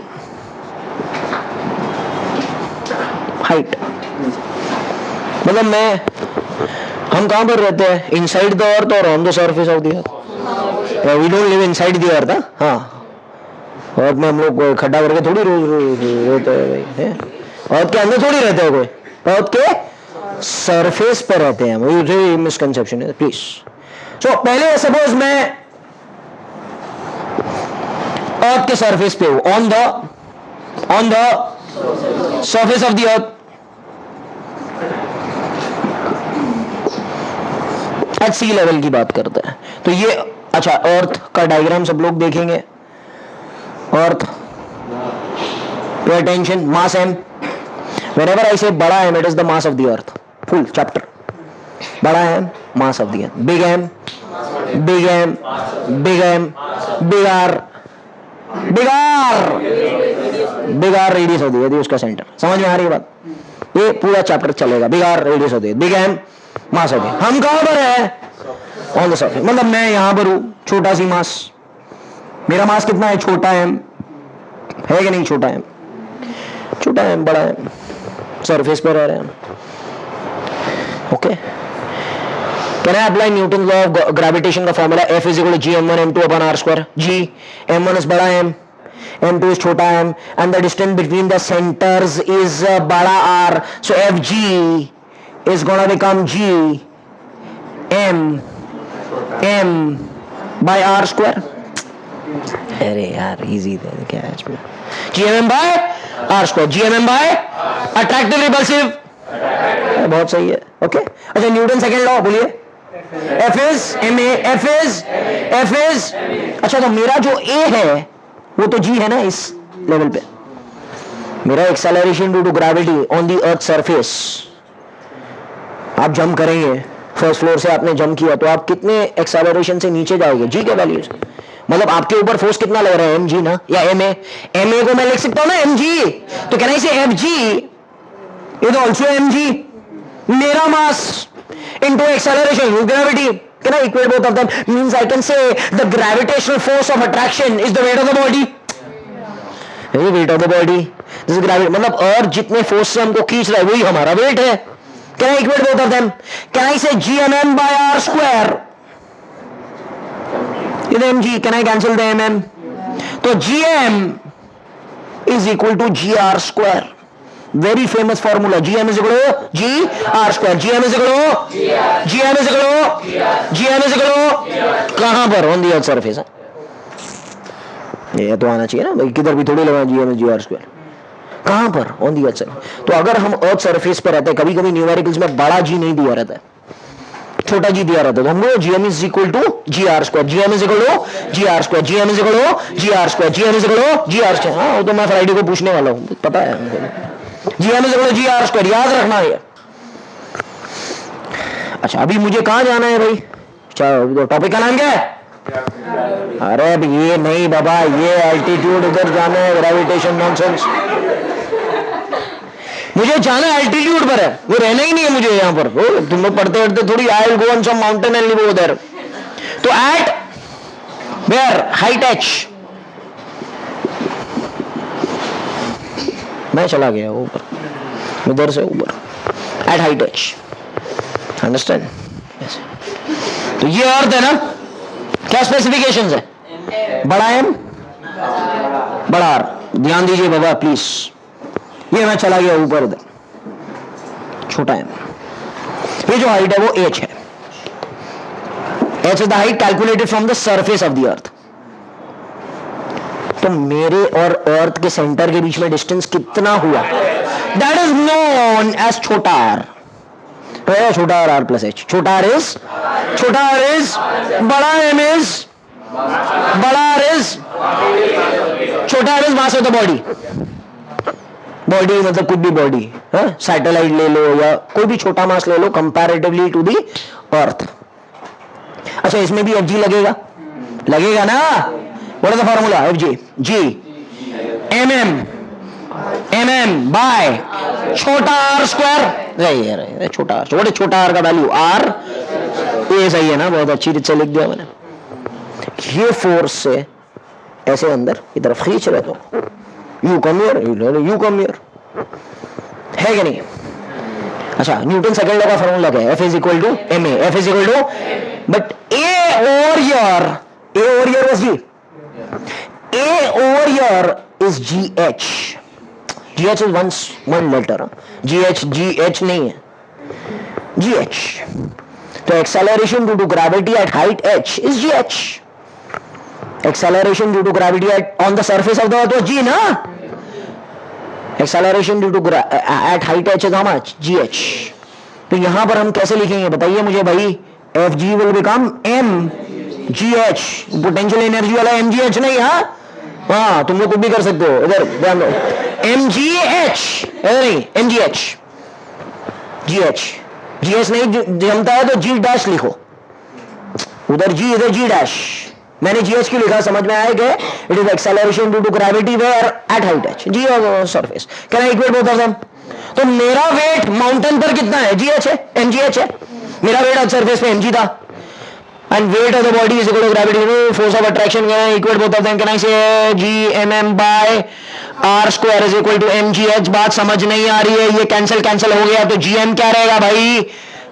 height. मतलब हम कहां पर रहते हैं? इनसाइड द अर्थ और on the surface of the earth. We don't live inside the earth. हाँ, अर्थ में हम लोग खड्डा करके थोड़ी रोज रहते हैं भाई, अर्थ के अंदर थोड़ी रहते हैं कोई, अर्थ के सरफेस पर रहते हैं हम। ये मिसकंसेप्शन है, प्लीज। सो पहले सपोज मैं अर्थ के सरफेस पे हूं, on the surface of the earth, at sea level की बात करते हैं। तो ये, अच्छा, अर्थ का डायग्राम सब लोग देखेंगे। Earth, pay attention, mass m. Whenever I say बड़ा m, it is the mass of the earth. Full chapter, बड़ा m, mass of the earth. Big m, big m, big m, big r, big are radius of the earth, उसका centre. समझ में आ रही है बात? ये पूरा चैप्टर चलेगा, big are radius of the earth, big M mass of the earth. हम कहां पर है? On the surface. मतलब मैं यहां पर हूं, छोटा सी मास, मेरा मास कितना है? छोटा एम है कि नहीं? छोटा एम, छोटा एम, बड़ा एम, सरफेस पर रह रहे हैं हम। Okay, Can I apply Newton's law of gravitation का formula? F is equal to g m1 m2 upon r square. G, m1 is बड़ा m, m2 is छोटा m, and the distance between the centers is बड़ा r. So Fg is gonna become G M by R square. अरे यार easy था क्या है इसमें? GMM by R square. GMM by attractive repulsive. बहुत सही है. ओके अच्छा न्यूटन सेकेंड लॉ बोलिए. F is ma, F is अच्छा तो मेरा जो A है वो तो G है ना इस लेवल पे. मेरा acceleration due to gravity on the earth surface. आप जंप करेंगे फर्स्ट फ्लोर से आपने जंप किया तो आप कितने एक्सेलरेशन से नीचे जाओगे? G के वैल्यूज मतलब आपके ऊपर फोर्स कितना लग रहा है? mg ना या ma. ma को मैं लिख सकता हूं ना mg. तो कैन आई से fg इज आल्सो mg मेरा मास into acceleration with gravity. Can I equate both of them? Means I can say the gravitational force of attraction is the weight of the body. Is the weight of the body. This is gravity. मतलब अर्थ जितने force से हमको खींच रहा है वही हमारा wait है. Can I equate both of them? Can I say gmm by r square? Is mg. Can I cancel the mm? तो gm is equal to gr square. Very famous formula. GM is equal to G R square. GM is equal to GM is equal to GM is equal to कहां पर? On the earth surface. ये तो आना चाहिए ना भाई. किधर भी थोड़ी लगा GM is G R square. कहां पर? On the earth surface. तो अगर हम earth surface पर रहते हैं कभी कभी न्यूमेरिकल्स में बड़ा G नहीं दिया रहता है छोटा G दिया रहता है तो हमको GM is equal to G R square. GM is equal to G R square. GM is equal to G R square. GM is equal to G R square. हाँ वो तो मैं फ्राइडे को पूछने वाला हूँ पता है हमको. GM is equal to GR square. याद रखना है. अच्छा अभी मुझे कहां जाना है भाई? चलो टॉपिक का नाम क्या है? अरे अब ये नहीं बाबा ये एल्टीट्यूड उधर जाना है. Gravitation nonsense. मुझे जाना एल्टीट्यूड पर है वो रहना ही नहीं है मुझे यहाँ पर. तुम लोग पढ़ते पढ़ते थोड़ी I will go on some mountain and live there. तो एट वेयर हाइट h मैं चला गया ऊपर उधर से ऊपर एट हाइट h. अंडरस्टैंड? तो ये अर्थ है ना. क्या स्पेसिफिकेशंस है? बड़ा m बड़ा r. ध्यान दीजिए बाबा प्लीज. ये मैं चला गया ऊपर उधर छोटा m. ये जो हाइट है वो h है. h is the height calculated from the surface of the अर्थ. तो मेरे और अर्थ के सेंटर के बीच में डिस्टेंस कितना हुआ? दैट इज नोन एज छोटा आर. छोटा आर आर प्लस एच. छोटा आर इज बड़ा एम इज बड़ा आर इज छोटा R is mass of the body. Body मतलब कुछ भी बॉडी सैटेलाइट ले लो या कोई भी छोटा मास ले लो कंपैरेटिवली टू दी अर्थ. अच्छा इसमें भी एफ जी लगेगा ना. What is the formula? FG. G. mm by छोटा r square. सही है छोटा r. What is छोटा r का वैल्यू? R. ये सही है ना. बहुत अच्छी रीत से लिख दिया मैंने. ये फोर्स से ऐसे अंदर की तरफ खींच रहे तो यू कम हियर है कि नहीं? अच्छा न्यूटन सेकंड लॉ का फॉर्मूला क्या है? F is equal to ma. F is equal to but A over here was G. A over here is GH. GH is one letter. GH नहीं है. GH. तो acceleration due to gravity at height h is GH. Acceleration due to gravity on the surface of the earth was G ना? Acceleration due to at height h is how much? GH. तो यहां पर हम कैसे लिखेंगे बताइए मुझे भाई? FG will become MGH. Potential energy वाला MGH नहीं. हाँ तुम लोग कुछ भी कर सकते हो. इधर ध्यान दो. MGH नहीं MGH. GH नहीं जमता है तो G डैश लिखो. उधर G इधर G डैश. मैंने GH क्यों लिखा समझ में आया क्या? It is acceleration due to gravity where at height h. G और surface. Can I equate both of them? तो मेरा वेट माउंटेन पर कितना है? GH है. MGH है. मेरा वेट अर्थ सरफेस पे mg था. And weight of the body is equal to gravity. Force of attraction can I equate both of them? Can I say Gmm by R square is equal to mgh? बात समझ नहीं आ रही है. ये cancel हो गया तो gm क्या रहेगा भाई?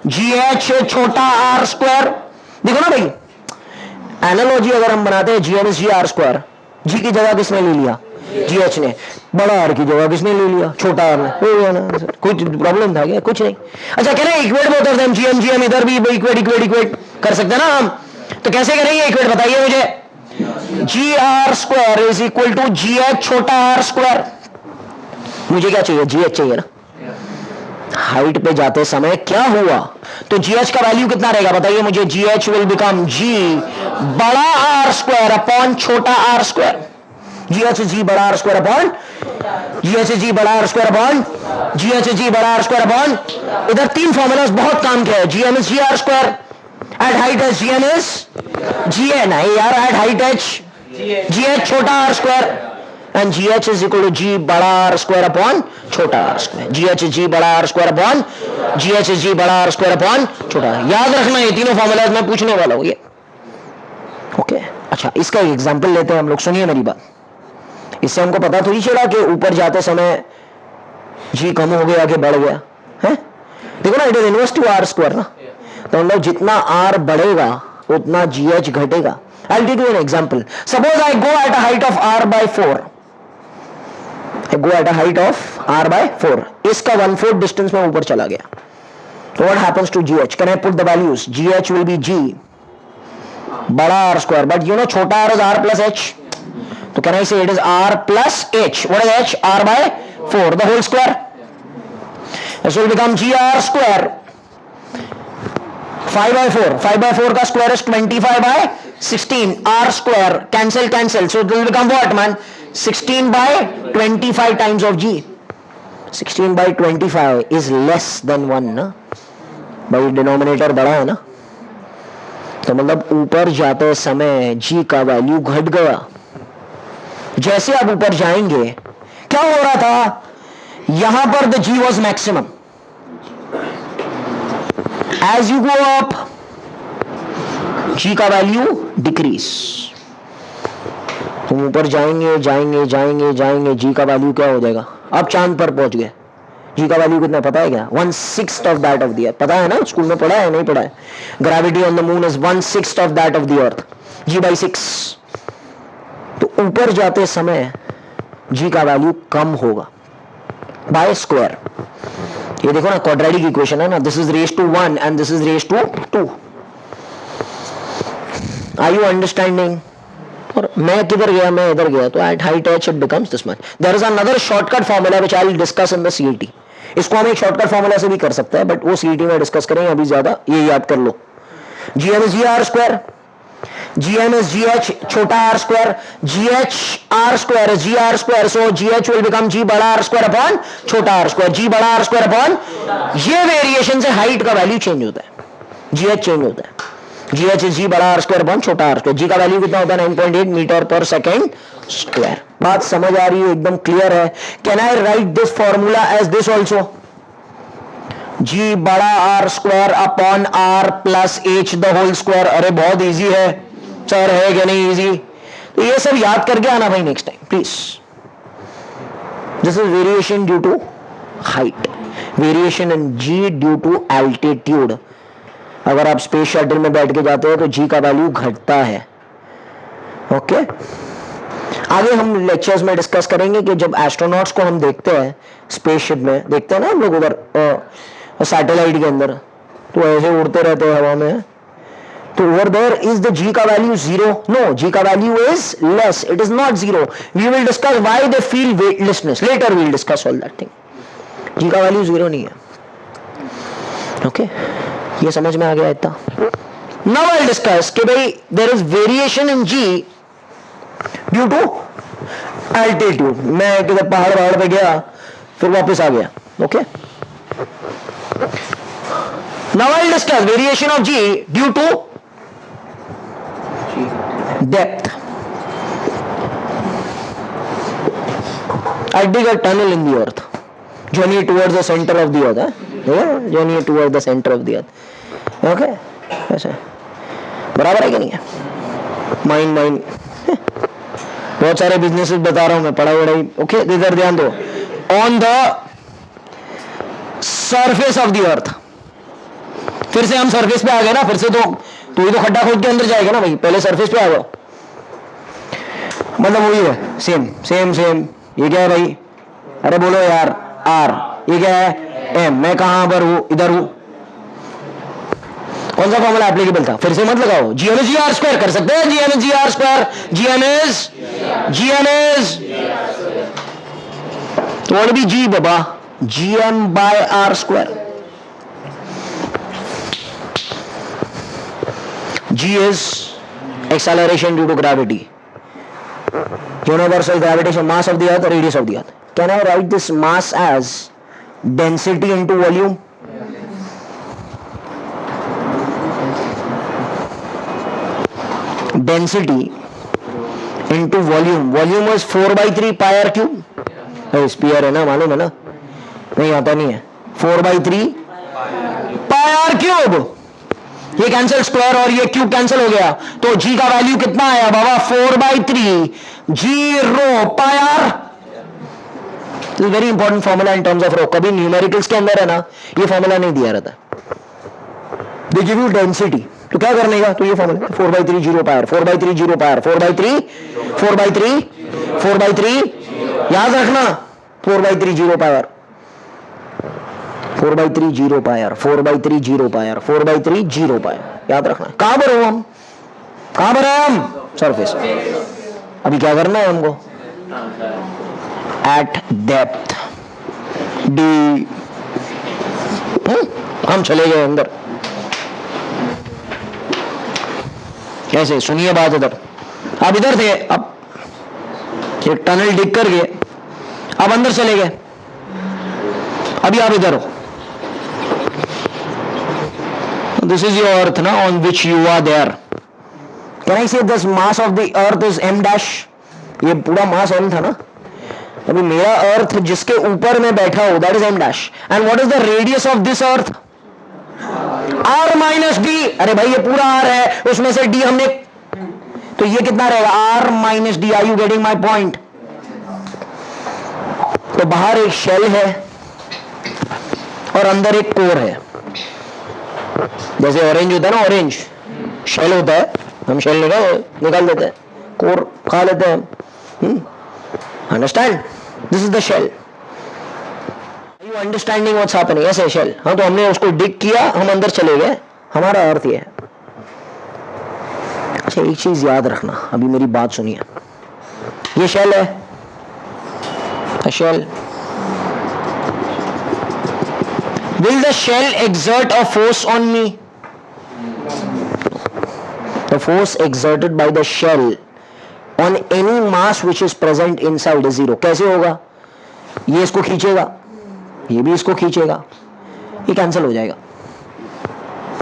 gh छोटा r square. देखो ना भाई एनालॉजी अगर हम बनाते हैं gm is g r square. g की जगह किसने ले लिया? GH ने, बड़ा आर की जगह किसने ले लिया, छोटा आर ने, हो गया ना आंसर। कुछ प्रॉब्लम था क्या? कुछ नहीं। अच्छा कह रहे हैं equate both of them, GM इधर भी इक्वेट कर सकते हैं ना हम, तो कैसे करेंगे इक्वेट बताइए मुझे। GR square is equal to GH छोटा आर स्क्वायर। मुझे क्या चाहिए, GH चाहिए ना। हाइट पे जाते समय क्या हुआ, तो GH का वैल्यू कितना रहेगा बताइए मुझे। GH विल बिकम G बड़ा आर स्क्वायर अपॉन छोटा आर स्क्वायर। GH G बड़ा R square upon GH G बड़ा R square upon GH G बड़ा आर स्क्वायर अपॉन, इधर तीन फॉर्मूलाज बहुत काम किया है। GM is GR square, at height H GM is GN नहीं यार, एट हाइट एच GH छोटा R square, and GH is equal to G बड़ा R square upon छोटा R square। GH is G बड़ा R square upon GH is G बड़ा R square upon छोटा। याद रखना ये तीनों फॉर्मूलाज मैं पूछने वाला हूँ ये, ओके। अच्छा इसका एग्जांपल लेते हैं हम लोग, सुनिए मेरी बात। इससे हमको पता थोड़ी चला कि ऊपर जाते समय G कम हो गया कि बढ़ गया है। देखो ना, it is inverse two R square ना, तो हम लोग जितना R बढ़ेगा उतना GH घटेगा। I'll give you an example. Suppose I go at a height of R by 4. I go at a height of R by 4. इसका 1/4 डिस्टेंस में ऊपर चला गया, तो what happens to GH? Can I put the values? GH will be G बड़ा R square, but you know छोटा R is R plus H, तो can I say it is R plus H? What is H? R by 4, the whole square. This will become GR square 5 by 4. 5 by 4 का square is 25 by 16. R square cancel, so it will become what man? 16 by 25 times of G. 16 by 25 is less than 1 ना, भाई denominator बड़ा है ना, तो मतलब ऊपर जाते समय G का वैल्यू घट गया। जैसे आप ऊपर जाएंगे क्या हो रहा था, यहां पर the G was maximum, as you go up G का वैल्यू डिक्रीज। तुम ऊपर जाएंगे G का वैल्यू क्या हो जाएगा, अब चांद पर पहुंच गए, G का वैल्यू कितना पता है क्या, 1/6 ऑफ दैट ऑफ द अर्थ। पता है ना, स्कूल में पढ़ा है नहीं पढ़ा है, gravity on the moon is 1/6 of that of the earth, G/6। तो ऊपर जाते समय G का वैल्यू कम होगा बाय स्क्वायर। ये देखो ना क्वाड्रेटिक इक्वेशन है ना, this is raise to 1 and this is raise to 2। Are you understanding? और मैं किधर गया, मैं इधर गया, तो at height H it becomes this much. There is another shortcut formula which I will discuss in the CET. इसको हम एक शॉर्टकट फार्मूला से भी कर सकते हैं, बट वो सीईटी में डिस्कस करेंगे, अभी ज्यादा ये याद कर लो। GM is GR square, GM is GH छोटा R square, GH R square is GR square, so GH will become G बड़ा R स्क्वायर अपॉन छोटा R स्क्वायर, G बड़ा R स्क्वायर अपॉन, ये वेरिएशन से हाइट का value change होता है, GH change होता है। GH is G बड़ा R स्क्वायर अपॉन छोटा R स्क्वायर। G का वैल्यू कितना होता है 9.8 मीटर पर सेकेंड स्क्वायर। बात समझ आ रही है, एकदम क्लियर है। Can I write this formula as this also, G बड़ा R square upon R plus H the whole square. अरे बहुत इजी है सर, है क्या नहीं इजी? तो ये सब याद करके आना भाई next time please. This is variation due to height, variation in G due to altitude. अगर आप स्पेस शटल में बैठ के जाते हो तो G का वैल्यू घटता है, ओके। आगे हम लेक्चर्स में डिस्कस करेंगे कि जब एस्ट्रोनॉट्स को हम देखते हैं स्पेसशिप में, देखते हैं ना हम लोग उधर सैटेलाइट के अंदर, तो ऐसे उड़ते रहते हैं हवा में, तो over there is the G का वैल्यू 0? No, G का value is less, it is not 0. We will discuss why they feel weightlessness, later we will discuss all that thing. G का वैल्यू 0 नहीं है, ओके। ये समझ में आ गया इतना? Now I'll discuss कि भाई there is variation in G due to altitude। मैं किधर पहाड़ पे गया फिर वापस आ गया, okay. Now I'll discuss variation of G due to depth. I dig a tunnel in the earth, journey towards the center of the earth, yeah? Journey towards the center of the earth, okay? ऐसा बराबर है कि नहीं है? Mind बहुत सारे businesses बता रहा हूं मैं, पढ़ाई, ओके। इधर ध्यान दो। On the surface of the अर्थ, फिर से हम सरफेस पे आ गए ना, फिर से तो ही तो खड्डा खोद के अंदर जाएगा ना भाई, पहले सरफेस पे आ जाओ। मतलब वही है, सेम सेम सेम। ये क्या है भाई? अरे बोलो यार, आर। ये क्या है? एम। मैं कहां पर हूं? इधर हूं। कौन सा फॉर्मूला एप्लीकेबल था? फिर से मत लगाओ। G m s g r square कर सकते हैं। G m s g r square. G m s तो व्हाट बी जी बाबा? G m by r square. G is acceleration due to gravity. Universal gravitation, mass of the earth, radius of the earth. Can I write this mass as density into volume? Density into volume. Volume was 4/3 pi r cube. Spear है ना, मालूम है ना? नहीं आता नहीं है। 4/3 pi r cube. ये कैंसिल, स्क्वायर और ये क्यूब कैंसिल हो गया, तो जी का वैल्यू कितना आया बाबा? 4/3 g rho pi r. Very important formula in terms of rho. कभी न्यूमेरिकल्स के अंदर है ना, ये फॉर्मूला नहीं दिया रहता। दे गिव यू डेंसिटी, तो क्या करने का? तो ये formula 4/3 zero pi R, 4/3 zero pi R, 4/3 याद रखना, 4/3 zero pi R, 4/3 zero pi R, 4/3 zero pi R, 4/3 zero pi R. याद रखना। कहां पर हो हम? कहां पर है हम? सरफेस। अभी क्या करना है हमको? Eight depth D. हम चले गए अंदर। कैसे? सुनिए बात इधर। आप इधर थे, अब एक टनल डिग कर गए, अब अंदर चले गए, अभी आप इधर हो। This is your earth ना, on which you are there. Can I say this mass of the earth is m dash? ये पूरा मास m था ना, अभी मेरा अर्थ जिसके ऊपर मैं बैठा हूं, that is m dash. And what is the radius of this earth? r minus d. अरे भाई ये पूरा r है, उसमें से d हमने, तो ये कितना रहेगा? r minus d. Are you getting my point? तो बाहर एक शेल है और अंदर एक कोर है। जैसे ऑरेंज होता है ना, ऑरेंज शेल होता है, हम शेल निकाल देते हैं, कोर खा लेते हैं। Understand? This is the shell. You understanding what's happening? ऐसे शेल। हाँ, तो हमने उसको डिग किया, हम अंदर चले गए, हमारा अर्थ ये है। अच्छा, एक चीज याद रखना, अभी मेरी बात सुनिए। ये शेल है, shell. Will the shell exert a force on me? The force exerted by the shell on any mass which is present inside is zero. कैसे होगा? ये इसको खींचेगा, ये भी इसको खींचेगा, ये कैंसिल हो जाएगा,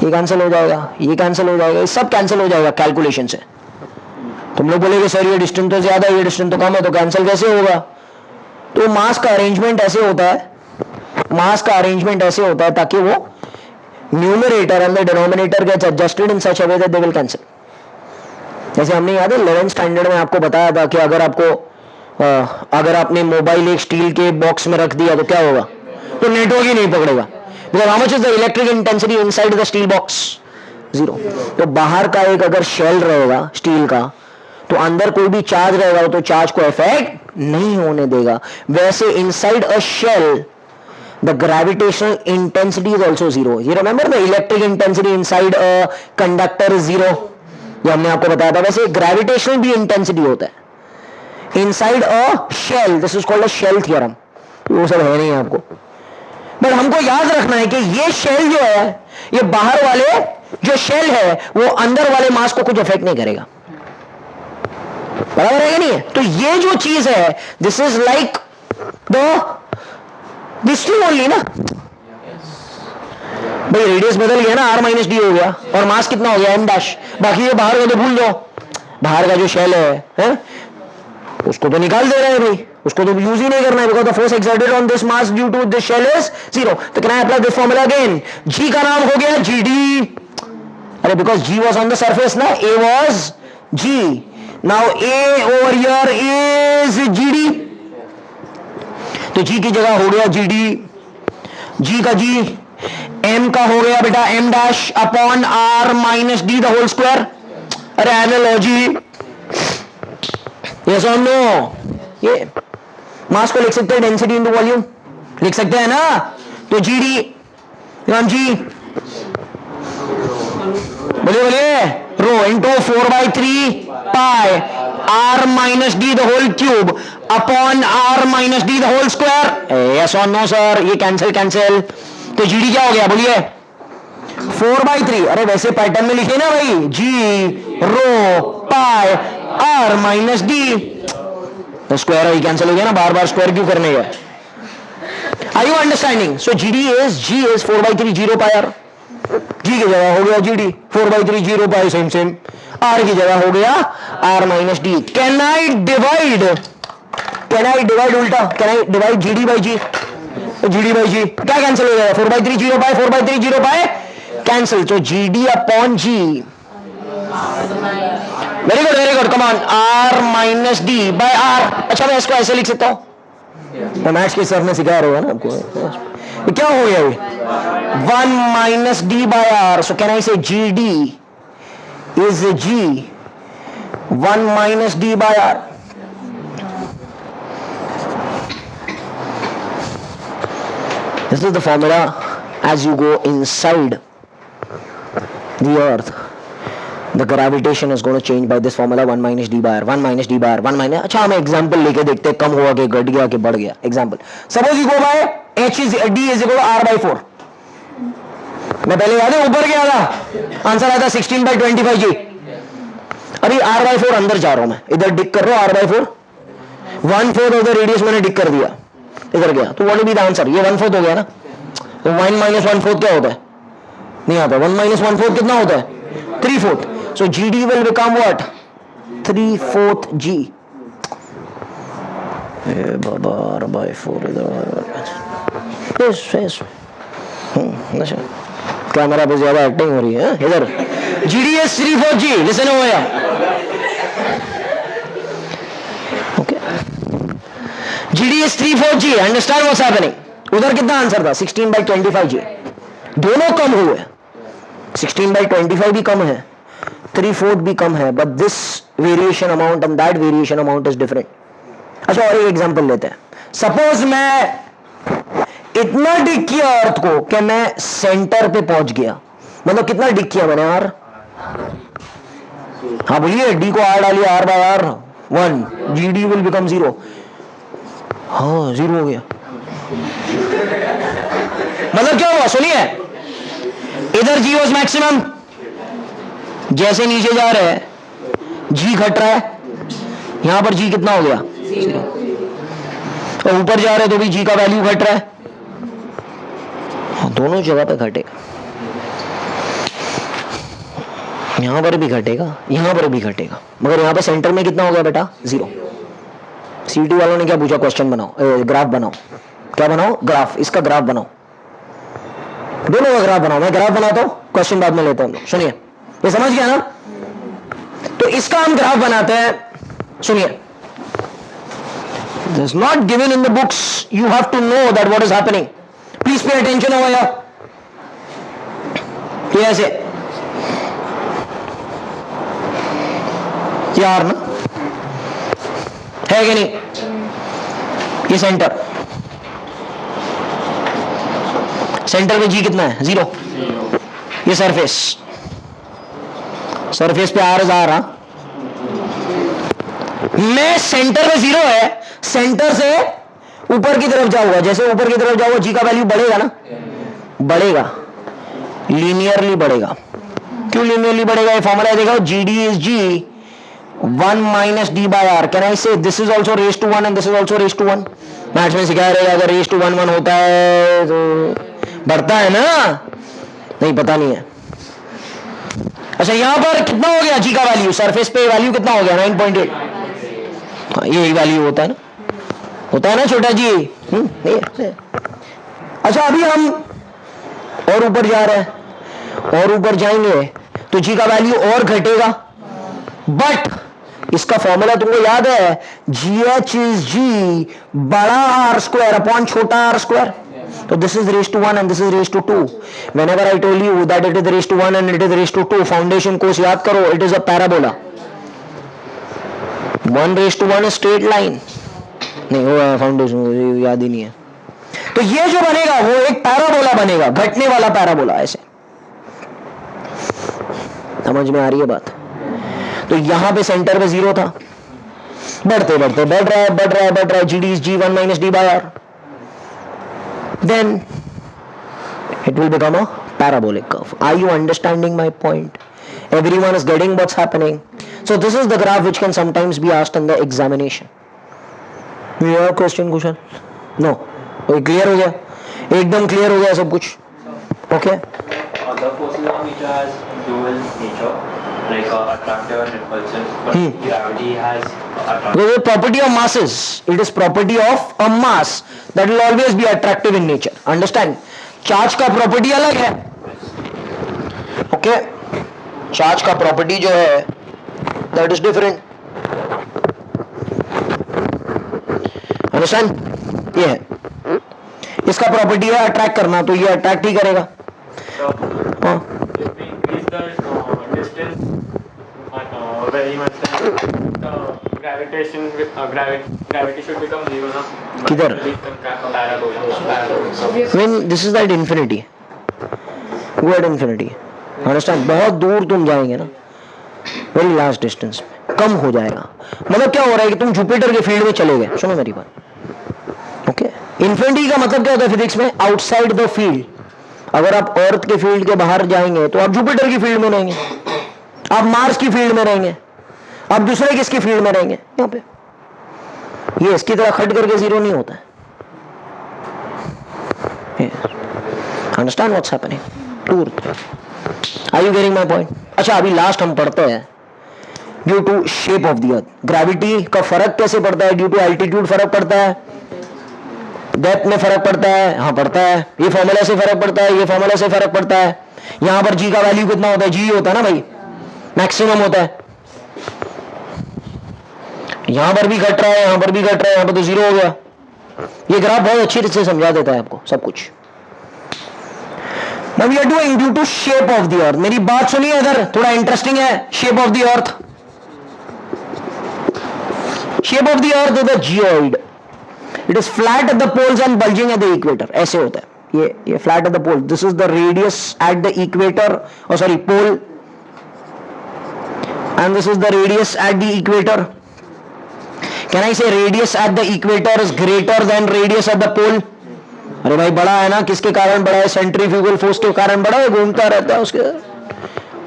ये कैंसिल हो जाएगा, ये कैंसिल हो जाएगा, ये सब कैंसिल हो जाएगा कैलकुलेशन से। तुम लोग बोलेगे सर ये डिस्टेंस तो ज्यादा है, ये डिस्टेंस तो कम है, तो कैंसिल कैसे होगा? तो मास का अरेंजमेंट ऐसे होता है, मास का अरेंजमेंट ऐसे होता है ताकि वो numerator and the denominator gets adjusted in such a way that they will cancel. जैसे हमने याद है 11th स्टैंडर्ड में आपको बताया था कि अगर आपने मोबाइल एक स्टील के बॉक्स में रख दिया तो क्या होगा? तो नेटवर्क ही नहीं पकड़ेगा। Because how much is the electric intensity inside the steel box? Zero. तो बाहर का एक अगर शेल रहेगा स्टील का, तो अंदर कोई भी चार्ज रहेगा तो चार्ज को इफेक्ट नहीं होने देगा। वैसे inside a shell the gravitational intensity is also zero. You remember the electric intensity inside a conductor is zero? ये हमने आपको बताया था। वैसे gravitational भी intensity होता है inside a shell. This is called a shell theorem. वो सब है नहीं आपको, बट हमको याद रखना है कि ये शेल जो है, ये बाहर वाले जो शेल है वो अंदर वाले मास को कुछ इफेक्ट नहीं करेगा। बराबर है कि नहीं है? तो ये जो चीज है, this is like the this to only ना भाई। रेडियस बदल गया ना, r माइनस डी हो गया, और मास कितना हो गया? m dash. बाकी ये बाहर का तो भूल जाओ, बाहर का जो शेल है उसको तो निकाल दे रहे हैं भाई, उसको तो यूज ही नहीं करना है, because the force exerted on this mass due to this shell is zero. तो can I apply this formula again? g का नाम हो गया gd। अरे because g was on the surface ना, a was g, now a over here is gd, तो g की जगह हो गया gd, g का g, m का हो गया बेटा m dash upon r minus D the whole square. अरे एनालॉजी यस और नो? ये मास को लिख सकते हैं डेंसिटी इंटू वॉल्यूम, लिख सकते हैं ना? तो जीडी राम जी बोलिए बोलिए, rho into 4/3 pi r minus D the whole cube upon r minus D the whole square. Yes और नो सर? ये कैंसिल कैंसिल, तो जीडी क्या हो गया बोलिए? 4/3। अरे वैसे पैटर्न में लिखे ना भाई, g rho pi r minus d, तो स्क्वायर ही कैंसिल हो गया ना, बार बार स्क्वायर क्यों करने का? Are you understanding? So gd is, g is 4/3 0 pi r, g की जगह हो गया gd 4/3 0 pi, same same, r की जगह हो गया r minus d. Can I divide उल्टा? Can I divide gd by g? Gd by g क्या कैंसिल हो जाएगा? 4/3 0 पाई, 4/3 0 पाई कैंसिल, तो GD upon G. Very good come on, R minus D by R. अच्छा मैं इसको ऐसे लिख सकता हूं, मैथ्स के सर ने सिखाया होगा ना आपको। तो क्या हो गया? 1 minus D by r, so can I say g D is ji 1 minus D by r. This is the formula as you go inside the earth. The gravitation is going to change by this formula 1 minus d by r, 1 minus d by r, 1 minus। अच्छा हम example लेके देखते हैं, कम हुआ कि घट गया कि बढ़ गया। Example suppose you go by h is d is equal to r by 4। मैं पहले याद है ऊपर गया था, आंसर आया था 16/25 जी। अभी r by 4 अंदर जा रहा हूं मैं, इधर डिक कर रहा हूं r by 4, 1/4 of the radius मैंने डिक कर दिया, इधर गया, तो what will be the answer? ये 1/4 हो गया ना, तो 1 minus 1/4 क्या होता है? नहीं आता। 1 minus 1/4 कितना होता है? 3/4। So GD will become what? 3/4 G। Baba r by 4 इधर। yes। कैमरा पे ज्यादा एक्टिंग हो रही है इधर। GD is 3/4 G। Listen over here। Okay। GD is 3/4 G। Understand what's happening? उधर कितना आंसर था? 16/25 G। दोनों कम हुए, 16/25 भी कम है, 3/4 भी कम है, but this variation amount and that variation amount is different. अच्छा और एक एग्जांपल लेते हैं। सपोज मैं इतना डिक किया अर्थ को कि मैं सेंटर पे पहुंच गया, मतलब कितना डिक किया मैंने? आर। हाँ बोलिए, डी को आर डालिए, R by R 1, G D will become 0। हाँ 0 हो गया। मतलब क्या हुआ सुनिए, इधर जी वॉज मैक्सिमम, जैसे नीचे जा रहे हैं जी घट रहा है, यहां पर जी कितना हो गया? और ऊपर जा रहे हैं तो भी जी का वैल्यू घट रहा है, दोनों जगह पे घटेगा, यहां पर भी घटेगा, यहां पर भी घटेगा, मगर यहां पे सेंटर में कितना हो गया बेटा? 0। सीटी वालों ने क्या पूछा? क्वेश्चन बनाओ, ग्राफ बनाओ। क्या बनाओ? ग्राफ। इसका ग्राफ बनाओ, दोनों का ग्राफ बनाओ। मैं ग्राफ बनाता हूं, क्वेश्चन बाद में लेते हैं हम लोग। सुनिए, ये समझ गया ना? तो इसका हम ग्राफ बनाते हैं। सुनिए, this is not given in the books, you have to know that what is happening. Please pay attention over here. ये ऐसे यार ना, है कि नहीं? ये सेंटर, सेंटर पे जी कितना है? 0। ये सरफेस, सरफेस पे आर आ रहा, मैं सेंटर पे 0 है, सेंटर से ऊपर की तरफ जाऊंगा, जैसे ऊपर की तरफ जाऊंगा जी का वैल्यू बढ़ेगा ना, बढ़ेगा, लीनियरली बढ़ेगा। क्यों लीनियरली बढ़ेगा? ये फॉर्मूला देखो, G D is ji 1 minus d by r। Can I say this is also raised to 1 and this is also raised to 1? Maths में सिखाया रहेगा, अगर raised to 1 1 होता है तो बढ़ता है ना, नहीं पता नहीं है। अच्छा यहां पर कितना हो गया जी का वैल्यू? सरफेस पे वैल्यू कितना हो गया? 9.8। हाँ यही वैल्यू होता है ना, होता है ना छोटा जी? नहीं। अच्छा अभी हम और ऊपर जा रहे हैं, और ऊपर जाएंगे तो जी का वैल्यू और घटेगा, बट इसका फॉर्मूला तुमको याद है, जी एच इज जी बड़ा आर स्क्वायर अपॉन छोटा आर स्क्वायर। तो this is raise to 1 and this is raise to 2। Whenever I told you that it is raise to 1 and it is raise to 2, foundation course याद करो, it is a parabola. 1:1 straight line नहीं वो foundation याद ही नहीं है। तो ये जो बनेगा वो एक पैराबोला बनेगा, घटने वाला पैराबोला, ऐसे समझ में आ रही है बात। तो यहां पे सेंटर पे 0 था, बढ़ते बढ़ते बढ़ रहा है बढ़ रहा है बढ़ रहा है, GD is G1 minus D by R, then it will become a parabolic curve. Are you understanding my point? Everyone is getting what's happening. So this is the graph which can sometimes be asked in the examination. You have a question, Kushal? No. Okay, clear हो गया, एकदम clear हो गया सब कुछ, okay? Other forces of nature has dual nature, like attractive and repulsive, but gravity has attractive. Because the property of masses, it is property of a mass that will always be attractive in nature. Understand? Charge का property अलग है, okay? Charge का property जो है that is different. Understand? ये है, इसका property है अट्रैक्ट करना, तो ये अट्रैक्ट ही करेगा। हाँ, If we increase the distance very much, then gravity should become zero, na? किधर? Parabola. when this is at infinity, go at infinity, understand? बहुत दूर तुम जाएंगे ना, वेरी लास्ट डिस्टेंस में कम हो जाएगा। मतलब क्या हो रहा है कि तुम जुपिटर के फील्ड में चले गए, सुनो मेरी बात, ओके? इन्फिनिटी का मतलब क्या होता है फिजिक्स में? Outside the field. अगर आप अर्थ के फील्ड के बाहर जाएंगे तो आप जुपिटर की फील्ड में रहेंगे, आप मार्स की फील्ड में रहेंगे, आप दूसरे किसकी फील्ड में रहेंगे? यहाँ पे ये इसकी तरह खट करके 0 नहीं होता है। Understand what's happening? टूर, are you getting my point? अच्छा, अभी लास्ट हम पढ़ते हैं due to shape of the earth, gravity का फर्क कैसे पड़ता है? ड्यू टू एल्टीट्यूड फर्क पड़ता है, डेप्थ में फर्क पड़ता है, हाँ पड़ता है, ये फॉर्मूला से फर्क पड़ता है, ये फॉर्मूला से फर्क पड़ता है। यहां पर जी का वैल्यू कितना होता है? जी होता है ना भाई, मैक्सिमम होता है। यहां पर भी घट रहा है, यहां पर भी घट रहा है, यहां पर तो 0 हो गया। ये ग्राफ बहुत अच्छी तरह से समझा देता है आपको सब कुछ। Now we are doing due to shape of the earth. मेरी बात सुनिए इधर, थोड़ा इंटरेस्टिंग है। Shape of the earth, shape of the earth is a geoid, it is flat at the poles and bulging at the equator. ऐसे होता है ये flat at the pole, this is the radius at the equator, और sorry pole, and this is the radius at the equator. Can I say radius at the equator is greater than radius at the pole? अरे भाई बड़ा है ना, किसके कारण बड़ा है? सेंट्रीफ्यूगल फोर्स के कारण बड़ा है, घूमता रहता है उसके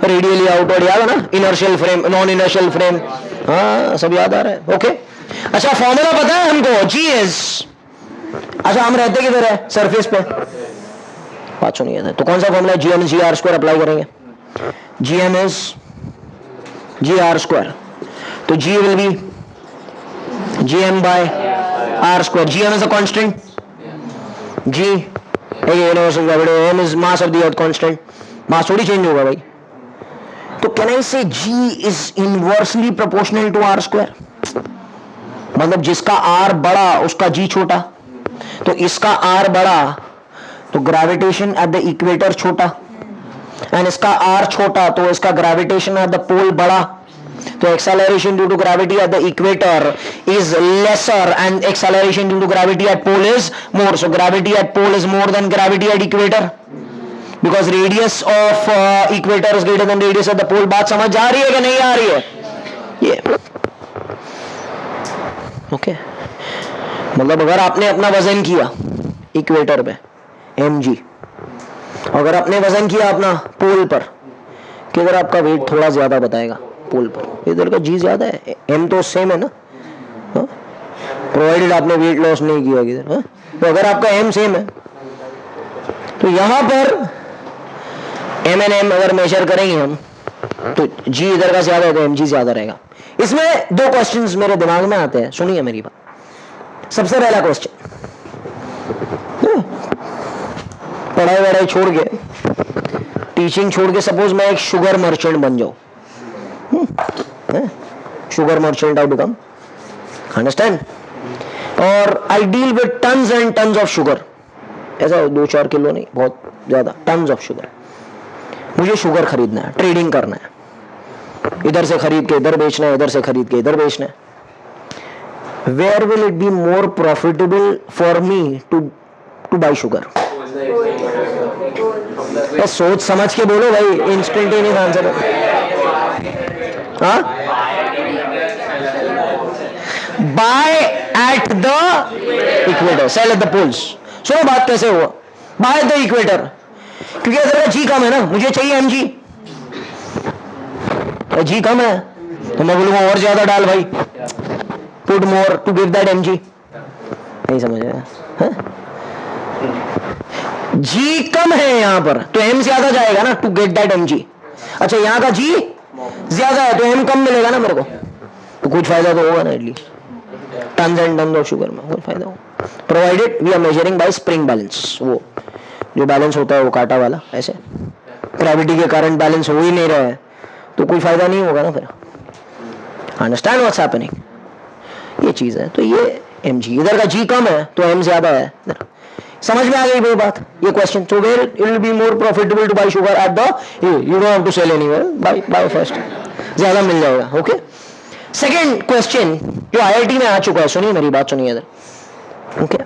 रेडियली आउटवर्ड, याद है ना? Inertial frame, non inertial frame, हाँ सब याद आ रहा है, ओके? अच्छा, फॉर्मूला पता है हमको, जी इज, अच्छा हम रहते किधर है? सरफेस पे। बात सुनिए था, तो कौन सा formula? G m g r square apply करेंगे। G m is g r square, तो g will be g m by r square. G m is a constant, g universal gravity, m is mass of the earth constant, mass थोड़ी change होगा भाई। तो can I say g is inversely proportional to r square? मतलब जिसका are बड़ा उसका जी छोटा, तो इसका आर बड़ा तो ग्रेविटेशन एट द इक्वेटर छोटा, एंड इसका आर छोटा तो इसका ग्रेविटेशन एट द पोल बड़ा, तो acceleration due to gravity at the equator is lesser and acceleration due to gravity at pole is more. So gravity at pole is more than gravity at equator because radius of equator is greater than radius at the pole. बात समझ आ रही है कि नहीं आ रही है? ये ओके, मतलब अगर आपने अपना वजन किया इक्वेटर पे mg, अगर आपने वजन किया अपना पोल पर, किधर आपका वेट थोड़ा ज्यादा बताएगा? पोल पर। इधर का जी ज्यादा है, एम तो सेम है ना, प्रोवाइडेड आपने वेट लॉस नहीं किया किधर, हाँ? तो अगर आपका एम सेम है तो यहां पर एम एन एम अगर मेजर करेंगे हम तो जी इधर का ज्यादा है तो एम जी ज्यादा रहेगा। इसमें दो क्वेश्चंस मेरे दिमाग में आते हैं, सुनिए मेरी बात। सबसे पहला क्वेश्चन, पढ़ाई वढ़ाई छोड़ के, टीचिंग छोड़ के, सपोज मैं एक शुगर मर्चेंट बन जाऊं, sugar merchant I become, understand, और I deal with tons and tons of sugar, ऐसा 2-4 किलो नहीं, बहुत ज्यादा tons of sugar। मुझे शुगर खरीदना है, ट्रेडिंग करना है, इधर से खरीद के इधर बेचना है, इधर से खरीद के इधर बेचना है, Where will it be more profitable for me to buy sugar? बस सोच समझ के बोलो भाई, इंस्टेंटेनियस आंसर है। हाँ, buy at the equator, sell at the poles. सुनो बात कैसे हुआ, बाय एट द इक्वेटर, क्योंकि अगर जी कम है ना, मुझे चाहिए एम जी, जी कम है तो मैं बोलूंगा और ज्यादा डाल भाई, put more to give that M G. नहीं समझ आया? जी कम है यहां पर तो एम ज्यादा जाएगा ना, to get that M G. अच्छा यहां का जी ज्यादा है तो एम कम मिलेगा ना मेरे को, तो कुछ फायदा तो होगा ना at least, tons and tons of sugar में कुछ फायदा होगा, provided we are measuring by spring balance. वो जो बैलेंस होता है वो कांटा वाला, ऐसे ग्रेविटी के कारण बैलेंस हो ही नहीं रहा है तो कोई फायदा नहीं होगा ना फिर। अंडरस्टैंड व्हाट्स हैपनिंग, ये चीज है। तो ये एम जी, इधर का जी कम है तो एम ज्यादा है। समझ में आ गई वो बात, ये question. So where it will be more profitable to buy sugar at the, you don't have to sell anywhere, buy first, ज्यादा मिल जाएगा। ओके, सेकंड क्वेश्चन जो आईआईटी में आ चुका है, सुनिए मेरी बात सुनिए इधर। ओके,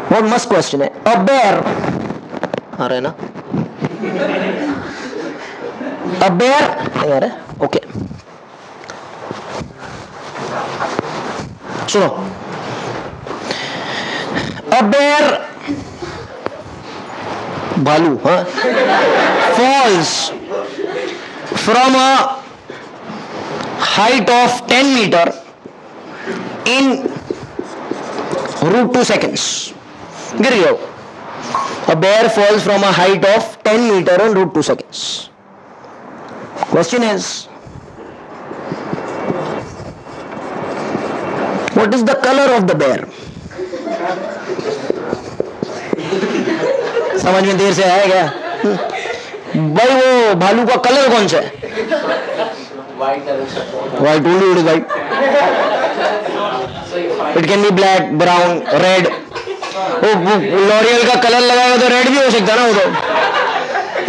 बहुत मस्त क्वेश्चन है। अ बेयर, आ रहा है ना, अ बेयर नहीं आ रहा है? ओके सुनो, अ बेयर, भालू, हाँ, falls from a height of 10 meter in root 2 seconds. गिर गया। A bear falls from a height of 10 meter in root 2 seconds. Question is, what is the color of the bear? समझ में देर से आया क्या? भाई वो भालू का कलर कौन सा है? White color. Why told you it is white? It can be black, brown, red. वो लॉरियल का कलर लगाएगा तो रेड भी हो सकता है ना वो तो।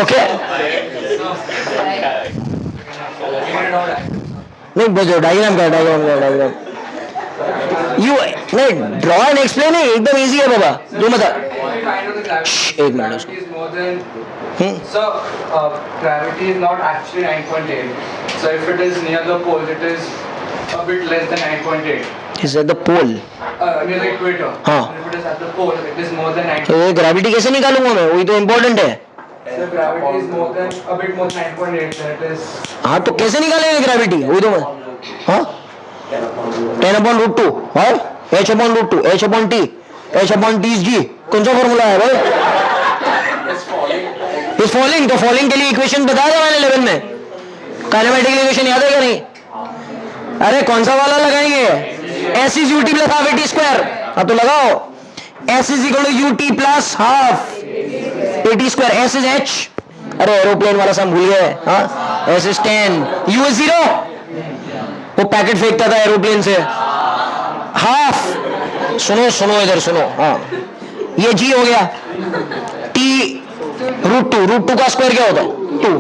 ओके, नहीं बजो, डायग्राम का डायग्राम यू नहीं, ड्रॉ एंड एक्सप्लेन है, एकदम इजी है बाबा, जो मतलब एक minute. So, gravity is not actually 9.8. So, if it is near the pole, it is a bit less than 9.8. Is at the pole? Near the equator. हाँ. If it is at the pole, it is more than 9. तो ये gravity कैसे निकालूंगा मैं, वही तो important है। So, gravity is more than a bit more than 9.8. Then it is. हाँ तो कैसे निकालेंगे ग्रेविटी, वही तो मैं, हाँ 10/√2 और h/√2, h/t, h/t is g, कौन सा फॉर्मूला है भाई? इस फॉलिंग, तो फॉलिंग के लिए इक्वेशन बताया था मैंने 11 में, काइनेमेटिक इक्वेशन याद है क्या नहीं? अरे कौन सा वाला लगाएंगे? s is ut plus half at square, हाँ तो लगाओ, s is equal to ut plus half at square, s is h, अरे एरोप्लेन वाला सब भूल गए, हाँ, s is 10, u is 0, वो पैकेट फेंकता था एरोप्लेन से, हाफ, सुनो इधर सुनो, हाँ ये g हो गया, t √2 का स्क्वायर क्या होता है? 2।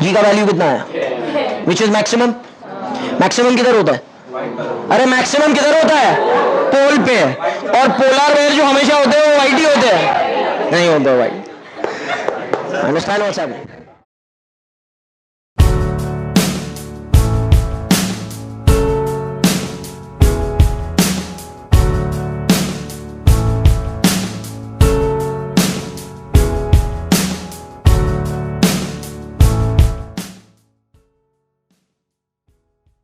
जी का वैल्यू कितना है? Which is maximum? मैक्सिमम किधर होता है? अरे मैक्सिमम किधर होता है? पोल पे। और पोलर बेयर जो हमेशा होते हैं वो वाइट ही होते हैं, नहीं होते वाइट। Understand what's happening?